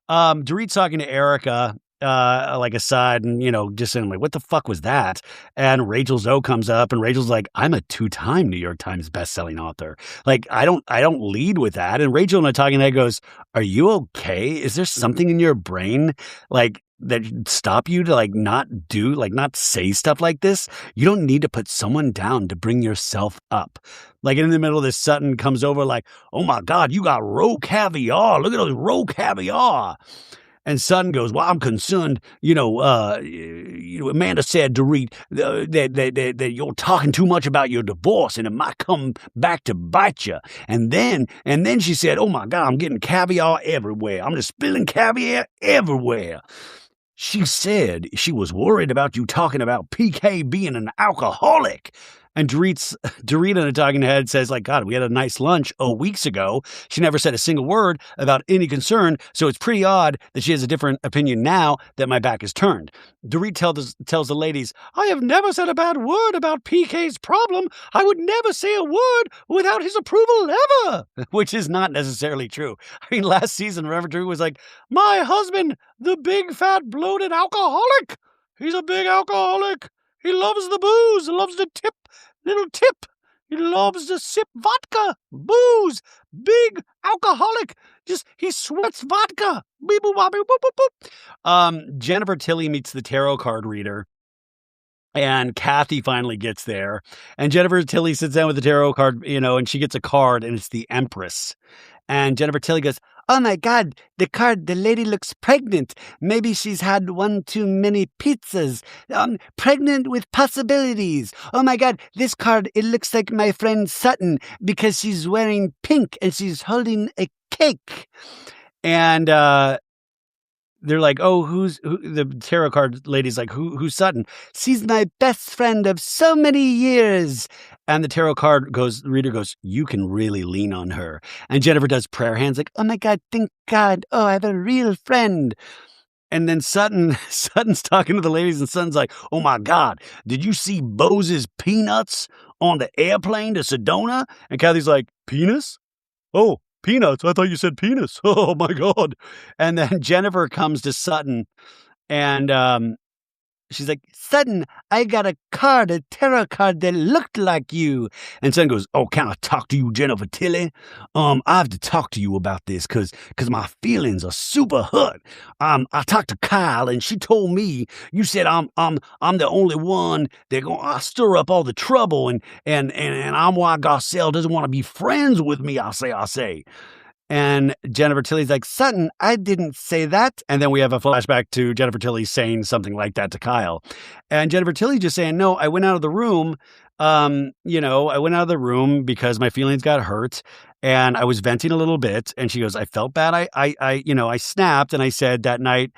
Dorit's talking to Erica, like aside, and just saying like, "What the fuck was that?" And Rachel Zoe comes up, and Rachel's like, "I'm a 2-time New York Times bestselling author. Like, I don't lead with that." And Rachel in the Talking Head goes, "Are you okay? Is there something in your brain like that stop you to not say stuff like this? You don't need to put someone down to bring yourself up." Like in the middle of this, Sutton comes over like, "Oh my God, you got roe caviar. Look at those roe caviar." And Sutton goes, "Well, I'm concerned, Amanda said to read that you're talking too much about your divorce and it might come back to bite you." And then she said, "Oh my God, I'm getting caviar everywhere. I'm just spilling caviar everywhere. She said she was worried about you talking about PK being an alcoholic." And Dorita in the Talking Head says, like, "God, we had a nice lunch weeks ago. She never said a single word about any concern, so it's pretty odd that she has a different opinion now that my back is turned." Dorit tells the ladies, "I have never said a bad word about PK's problem. I would never say a word without his approval ever," which is not necessarily true. I mean, last season, remember, Dorit was like, "My husband, the big, fat, bloated alcoholic. He's a big alcoholic. He loves the booze, loves to tip. Little tip. He loves to sip vodka, booze, big alcoholic. He sweats vodka. Beep, boop, boop, boop, boop." Jennifer Tilly meets the tarot card reader, and Kathy finally gets there. And Jennifer Tilly sits down with the tarot card, and she gets a card, and it's the Empress. And Jennifer Tilly goes, "Oh my God, the lady looks pregnant. Maybe she's had one too many pizzas. Pregnant with possibilities. Oh my God, this card, it looks like my friend Sutton because she's wearing pink and she's holding a cake." And they're like, "Oh, the tarot card lady's like, who's Sutton?" "She's my best friend of so many years." And the tarot card reader goes, "You can really lean on her." And Jennifer does prayer hands like, "Oh my God, thank God. Oh, I have a real friend." And then Sutton's talking to the ladies, and Sutton's like, "Oh my God, did you see Bose's peanuts on the airplane to Sedona?" And Kathy's like, "Penis? Oh, peanuts. I thought you said penis. Oh my God." And then Jennifer comes to Sutton, and she's like, "Sutton, I got a tarot card that looked like you." And Sutton goes, "Oh, can I talk to you, Jennifer Tilly? I have to talk to you about this because my feelings are super hurt. I talked to Kyle, and she told me you said I'm the only one that gonna stir up all the trouble, and I'm why Garcelle doesn't want to be friends with me. I say." And Jennifer Tilly's like, "Sutton, I didn't say that." And then we have a flashback to Jennifer Tilly saying something like that to Kyle. And Jennifer Tilly just saying, "No, I went out of the room. I went out of the room because my feelings got hurt and I was venting a little bit." And she goes, "I felt bad. I snapped and I said that night,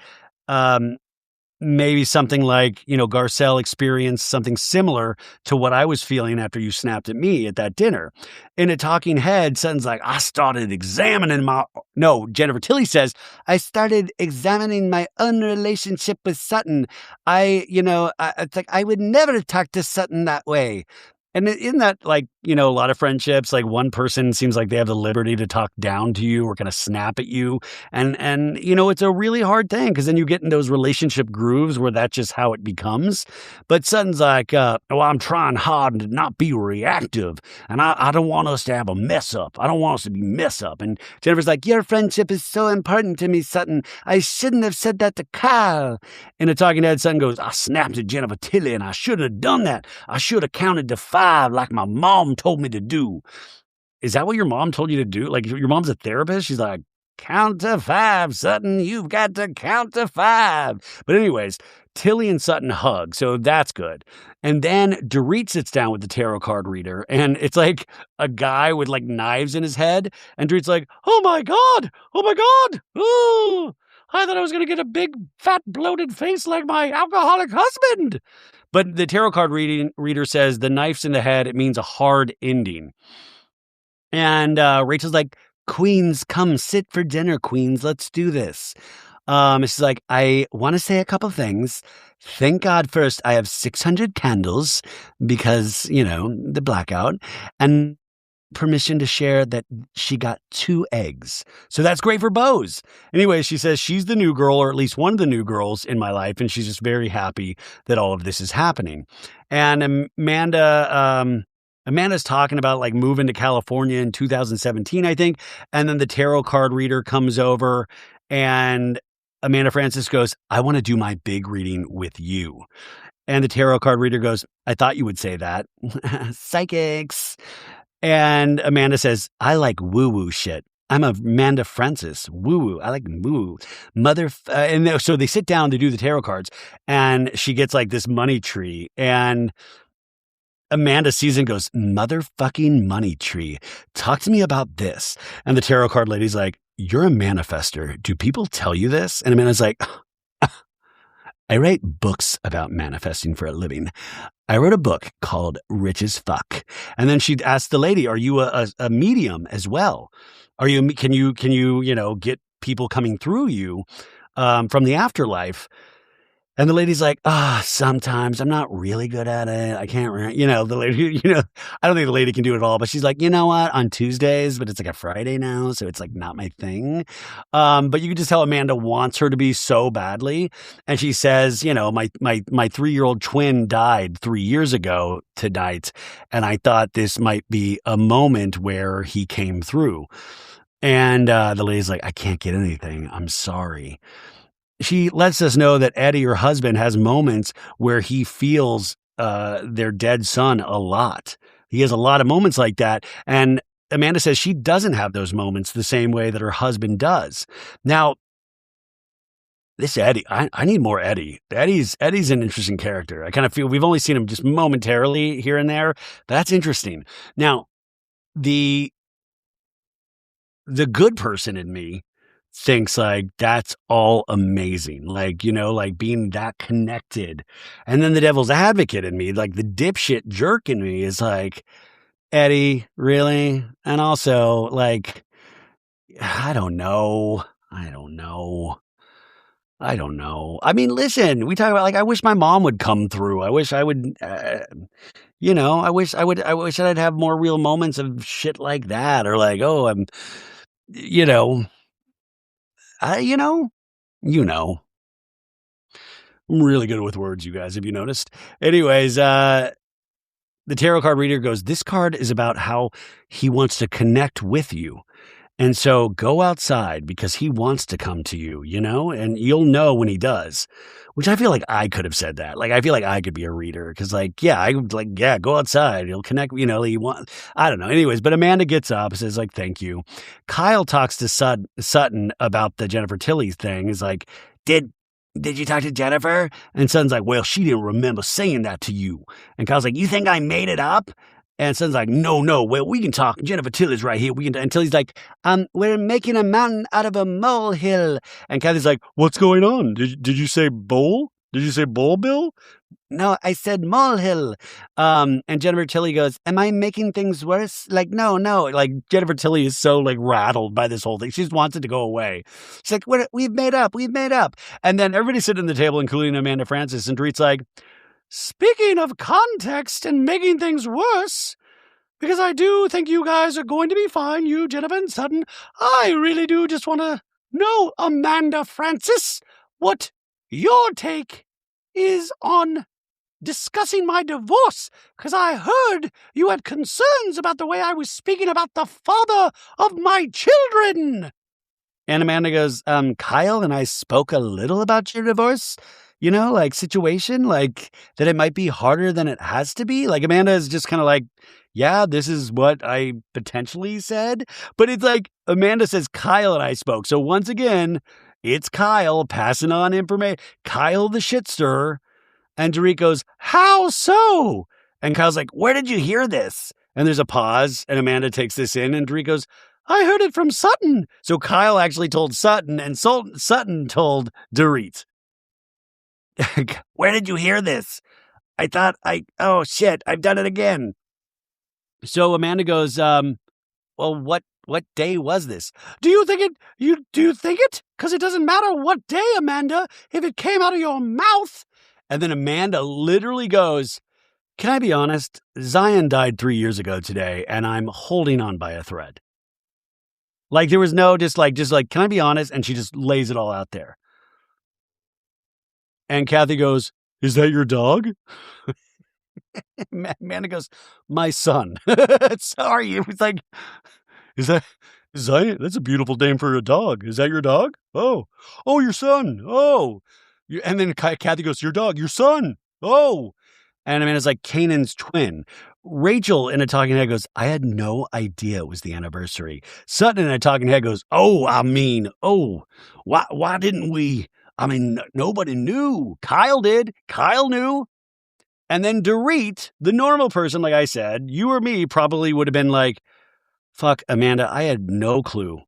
maybe something like, Garcelle experienced something similar to what I was feeling after you snapped at me at that dinner." In a Talking Head, Sutton's like, Jennifer Tilly says, "I started examining my own relationship with Sutton. It's like, I would never talk to Sutton that way." And in that, a lot of friendships, like one person seems like they have the liberty to talk down to you or kind of snap at you. And it's a really hard thing because then you get in those relationship grooves where that's just how it becomes. But Sutton's like, "Well, I'm trying hard to not be reactive. And I don't want us to have a mess up. I don't want us to be mess up." And Jennifer's like, "Your friendship is so important to me, Sutton. I shouldn't have said that to Kyle." In a Talking Head, Sutton goes, "I snapped at Jennifer Tilly and I shouldn't have done that. I should have counted to 5 like my mom told me to do." Is that what your mom told you to do? Like, your mom's a therapist? She's like, "Count to 5, Sutton. You've got to count to 5. But anyways, Tilly and Sutton hug, so that's good. And then Dorit sits down with the tarot card reader, and it's like a guy with like knives in his head. And Dorit's like, "Oh my God. Oh my God. Ooh, I thought I was going to get a big, fat, bloated face like my alcoholic husband." But the tarot card reader says the knife's in the head. It means a hard ending. And Rachel's like, Queens, come sit for dinner, Queens. Let's do this. She's like, I want to say a couple things. Thank God first I have 600 candles because, the blackout, and permission to share that she got 2 eggs. So that's great for bows. Anyway, she says she's the new girl, or at least one of the new girls in my life, and she's just very happy that all of this is happening. And Amanda's talking about like moving to California in 2017, I think. And then the tarot card reader comes over and Amanda Francis goes, I want to do my big reading with you. And the tarot card reader goes, I thought you would say that. Psychics. And Amanda says, I like woo-woo shit. I'm Amanda Francis. Woo-woo. I like woo-woo. So they sit down to do the tarot cards, and she gets like this money tree, and Amanda sees and goes, motherfucking money tree. Talk to me about this. And the tarot card lady's like, you're a manifester. Do people tell you this? And Amanda's like, I write books about manifesting for a living. I wrote a book called Rich as Fuck. And then she asked the lady, are you a medium as well? Can you get people coming through you from the afterlife? And the lady's like, sometimes I'm not really good at it. I can't, the lady, I don't think the lady can do it all, but she's like, you know what, on Tuesdays, but it's like a Friday now. So it's like not my thing. But you can just tell Amanda wants her to be so badly. And she says, my 3-year-old twin died 3 years ago tonight. And I thought this might be a moment where he came through. And the lady's like, I can't get anything. I'm sorry. She lets us know that Eddie, her husband, has moments where he feels their dead son a lot. He has a lot of moments like that. And Amanda says she doesn't have those moments the same way that her husband does. Now, this Eddie, I need more Eddie. Eddie's an interesting character. I kind of feel we've only seen him just momentarily here and there. That's interesting. Now, the good person in me thinks like that's all amazing, like being that connected. And then the devil's advocate in me, like the dipshit jerk in me, is like, Eddie, really? And also like, I don't know. I mean, listen, we talk about like, I wish my mom would come through. I wish I would, I wish I'd have more real moments of shit like that, or like, oh, I'm, I'm really good with words, you guys, have you noticed? Anyways, the tarot card reader goes, this card is about how he wants to connect with you. And so go outside because he wants to come to you, and you'll know when he does, which I feel like I could have said that. Like, I feel like I could be a reader because go outside. He'll connect, I don't know. Anyways, but Amanda gets up and says like, thank you. Kyle talks to Sutton about the Jennifer Tilly thing. He's like, did you talk to Jennifer? And Sutton's like, well, she didn't remember saying that to you. And Kyle's like, you think I made it up? And Sutton's like, no, well, we can talk. Jennifer Tilly's right here. Until he's like, we're making a mountain out of a molehill. And Kathy's like, what's going on? Did you say bowl? Did you say bowl, Bill? No, I said molehill. And Jennifer Tilly goes, am I making things worse? Like, no. Like, Jennifer Tilly is so, like, rattled by this whole thing. She just wants it to go away. She's like, we've made up. And then everybody's sitting at the table, including Amanda Francis, and Dorit's like, speaking of context and making things worse, because I do think you guys are going to be fine, you, Jennifer and Sutton, I really do just want to know, Amanda Francis, what your take is on discussing my divorce, because I heard you had concerns about the way I was speaking about the father of my children. And Amanda goes, Kyle and I spoke a little about your divorce, situation, like that it might be harder than it has to be. Like Amanda is just kind of like, yeah, this is what I potentially said. But it's like Amanda says Kyle and I spoke. So once again, it's Kyle passing on information. Kyle the shit stirrer. And Dorit goes, how so? And Kyle's like, where did you hear this? And there's a pause, and Amanda takes this in, and Dorit goes, I heard it from Sutton. So Kyle actually told Sutton, and Sutton told Dorit. Where did you hear this? Oh shit, I've done it again. So Amanda goes, well, what What day was this? Do you think it? Because it doesn't matter what day, Amanda, if it came out of your mouth. And then Amanda literally goes, can I be honest? Zion died 3 years ago today, and I'm holding on by a thread. Like, there was no just like, can I be honest? And she just lays it all out there. And Kathy goes, is that your dog? Amanda goes, my son. Sorry. It was like, is that Zion? That's a beautiful name for a dog. Is that your dog? Oh, your son. Oh. And then Kathy goes, your dog, your son. Oh. And Amanda's like, Canaan's twin. Rachel in a talking head goes, I had no idea it was the anniversary. Sutton in a talking head goes, why didn't we? I mean, nobody knew. Kyle did. Kyle knew. And then Dorit, the normal person, like I said, you or me probably would have been like, fuck, Amanda, I had no clue.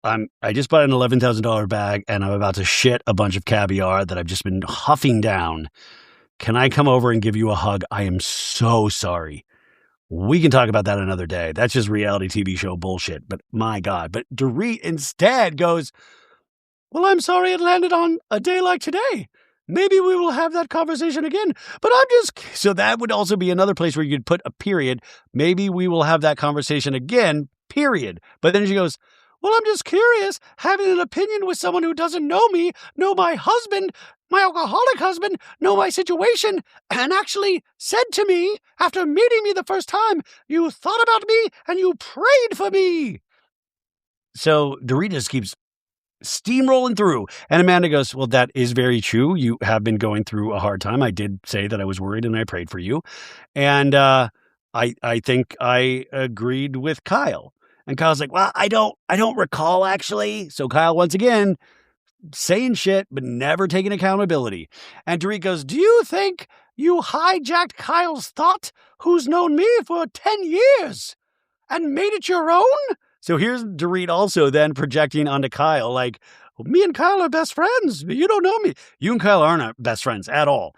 I just bought an $11,000 bag and I'm about to shit a bunch of caviar that I've just been huffing down. Can I come over and give you a hug? I am so sorry. We can talk about that another day. That's just reality TV show bullshit. But my God. But Dorit instead goes, well, I'm sorry it landed on a day like today. Maybe we will have that conversation again. But so that would also be another place where you could put a period. Maybe we will have that conversation again, period. But then she goes, well, I'm just curious, having an opinion with someone who doesn't know me, know my husband, my alcoholic husband, know my situation, and actually said to me, after meeting me the first time, you thought about me and you prayed for me. So Dorit just keeps steamrolling through. And Amanda goes, well, that is very true. You have been going through a hard time. I did say that I was worried and I prayed for you. And I think I agreed with Kyle. And Kyle's like, well, I don't recall actually. So Kyle, once again, saying shit, but never taking accountability. And Dorit goes, do you think you hijacked Kyle's thought, who's known me for 10 years and made it your own? So here's Dorit also then projecting onto Kyle, like, well, me and Kyle are best friends. You don't know me. You and Kyle aren't best friends at all.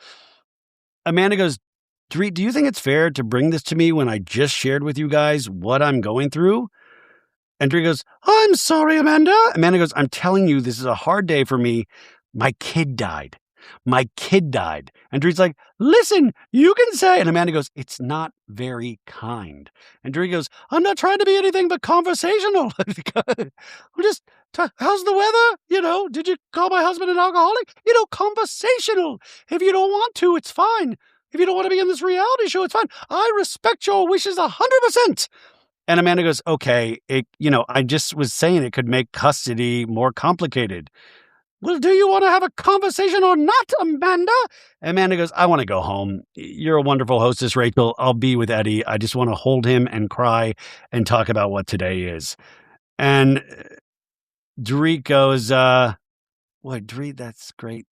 Amanda goes, Dorit, do you think it's fair to bring this to me when I just shared with you guys what I'm going through? And Dorit goes, I'm sorry, Amanda. Amanda goes, I'm telling you, this is a hard day for me. My kid died. And Dorit's like, listen, you can say. And Amanda goes, it's not very kind. And Dorit goes, I'm not trying to be anything but conversational. I'm just, how's the weather? Did you call my husband an alcoholic? Conversational. If you don't want to, it's fine. If you don't want to be in this reality show, it's fine. I respect your wishes 100%. And Amanda goes, okay, I just was saying it could make custody more complicated. Well, do you want to have a conversation or not, Amanda? Amanda goes, I want to go home. You're a wonderful hostess, Rachel. I'll be with Eddie. I just want to hold him and cry and talk about what today is. And Dorit goes, Dorit, that's great.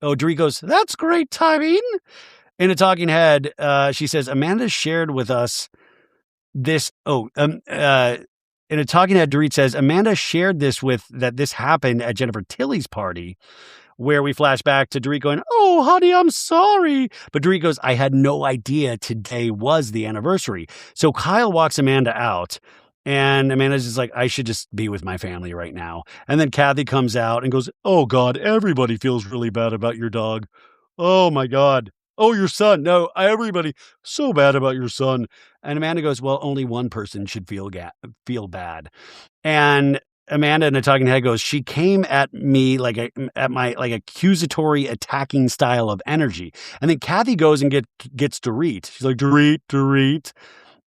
Dorit goes, that's great timing. In a talking head, she says, Amanda shared with us this. In a talking head, Dorit says, Amanda shared this that this happened at Jennifer Tilly's party, where we flash back to Dorit going, oh, honey, I'm sorry. But Dorit goes, I had no idea today was the anniversary. So Kyle walks Amanda out, and Amanda's just like, I should just be with my family right now. And then Kathy comes out and goes, oh, God, everybody feels really bad about your dog. Oh, my God. Oh, your son. No, everybody so bad about your son. And Amanda goes, well, only one person should feel bad. And Amanda in a talking head goes, she came at me at my accusatory attacking style of energy. And then Kathy goes and gets Dorit. She's like, Dorit.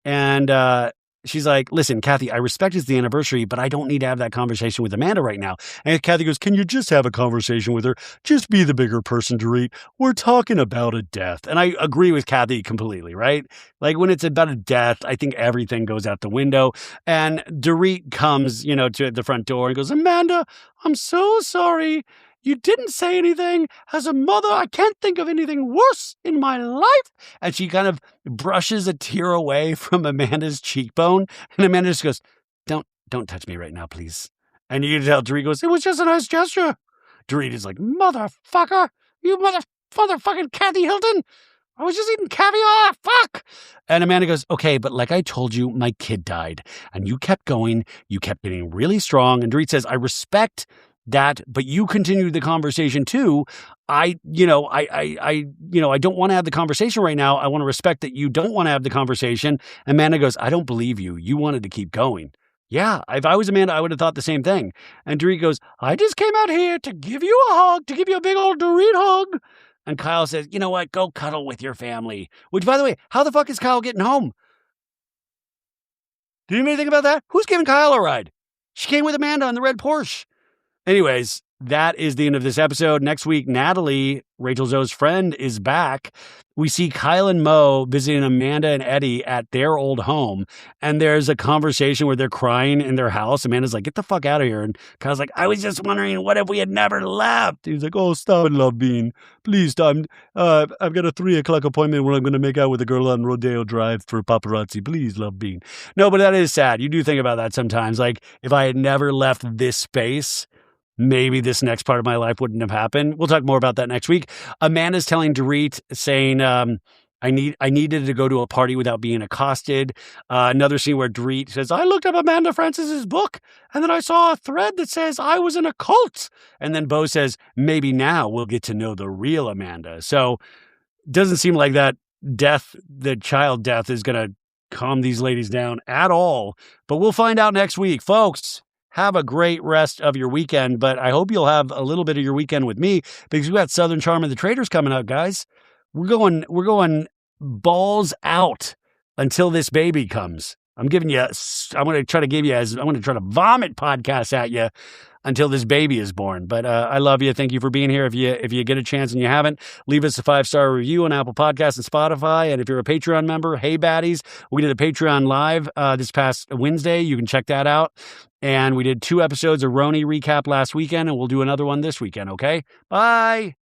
And she's like, listen, Kathy, I respect it's the anniversary, but I don't need to have that conversation with Amanda right now. And Kathy goes, can you just have a conversation with her? Just be the bigger person, Dorit. We're talking about a death. And I agree with Kathy completely, right? Like when it's about a death, I think everything goes out the window. And Dorit comes, to the front door and goes, Amanda, I'm so sorry. You didn't say anything. As a mother, I can't think of anything worse in my life. And she kind of brushes a tear away from Amanda's cheekbone. And Amanda just goes, don't touch me right now, please. And you can tell Dorit goes, it was just a nice gesture. Dorit is like, motherfucker, you motherfucking Kathy Hilton. I was just eating caviar. Fuck. And Amanda goes, okay, but like I told you, my kid died. And you kept going. You kept getting really strong. And Dorit says, I respect that, but you continued the conversation too. I don't want to have the conversation right now. I want to respect that you don't want to have the conversation. Amanda goes, I don't believe you. You wanted to keep going. Yeah, if I was Amanda, I would have thought the same thing. And Dorit goes, I just came out here to give you a hug, to give you a big old Dorit hug. And Kyle says, you know what? Go cuddle with your family. Which, by the way, how the fuck is Kyle getting home? Did anybody think about that? Who's giving Kyle a ride? She came with Amanda on the red Porsche. Anyways, that is the end of this episode. Next week, Natalie, Rachel Zoe's friend, is back. We see Kyle and Mo visiting Amanda and Eddie at their old home. And there's a conversation where they're crying in their house. Amanda's like, get the fuck out of here. And Kyle's like, I was just wondering, what if we had never left? He's like, oh, stop it, Love Bean. Please stop. I've got a 3:00 appointment where I'm going to make out with a girl on Rodeo Drive for paparazzi. Please, Love Bean. No, but that is sad. You do think about that sometimes. Like, if I had never left this space, maybe this next part of my life wouldn't have happened. We'll talk more about that next week. Amanda's telling Dorit, saying, I needed to go to a party without being accosted. Another scene where Dorit says, I looked up Amanda Francis's book, and then I saw a thread that says I was in a cult. And then Bo says, maybe now we'll get to know the real Amanda. So it doesn't seem like that the child death is going to calm these ladies down at all. But we'll find out next week. Folks, have a great rest of your weekend, but I hope you'll have a little bit of your weekend with me because we've got Southern Charm and the Traders coming up, guys. We're going balls out until this baby comes. I'm going to try to vomit podcasts at you until this baby is born. But I love you. Thank you for being here. If you get a chance and you haven't, leave us a 5-star review on Apple Podcasts and Spotify. And if you're a Patreon member, hey baddies, we did a Patreon live this past Wednesday. You can check that out. And we did 2 episodes of Roni recap last weekend, and we'll do another one this weekend. Okay, bye.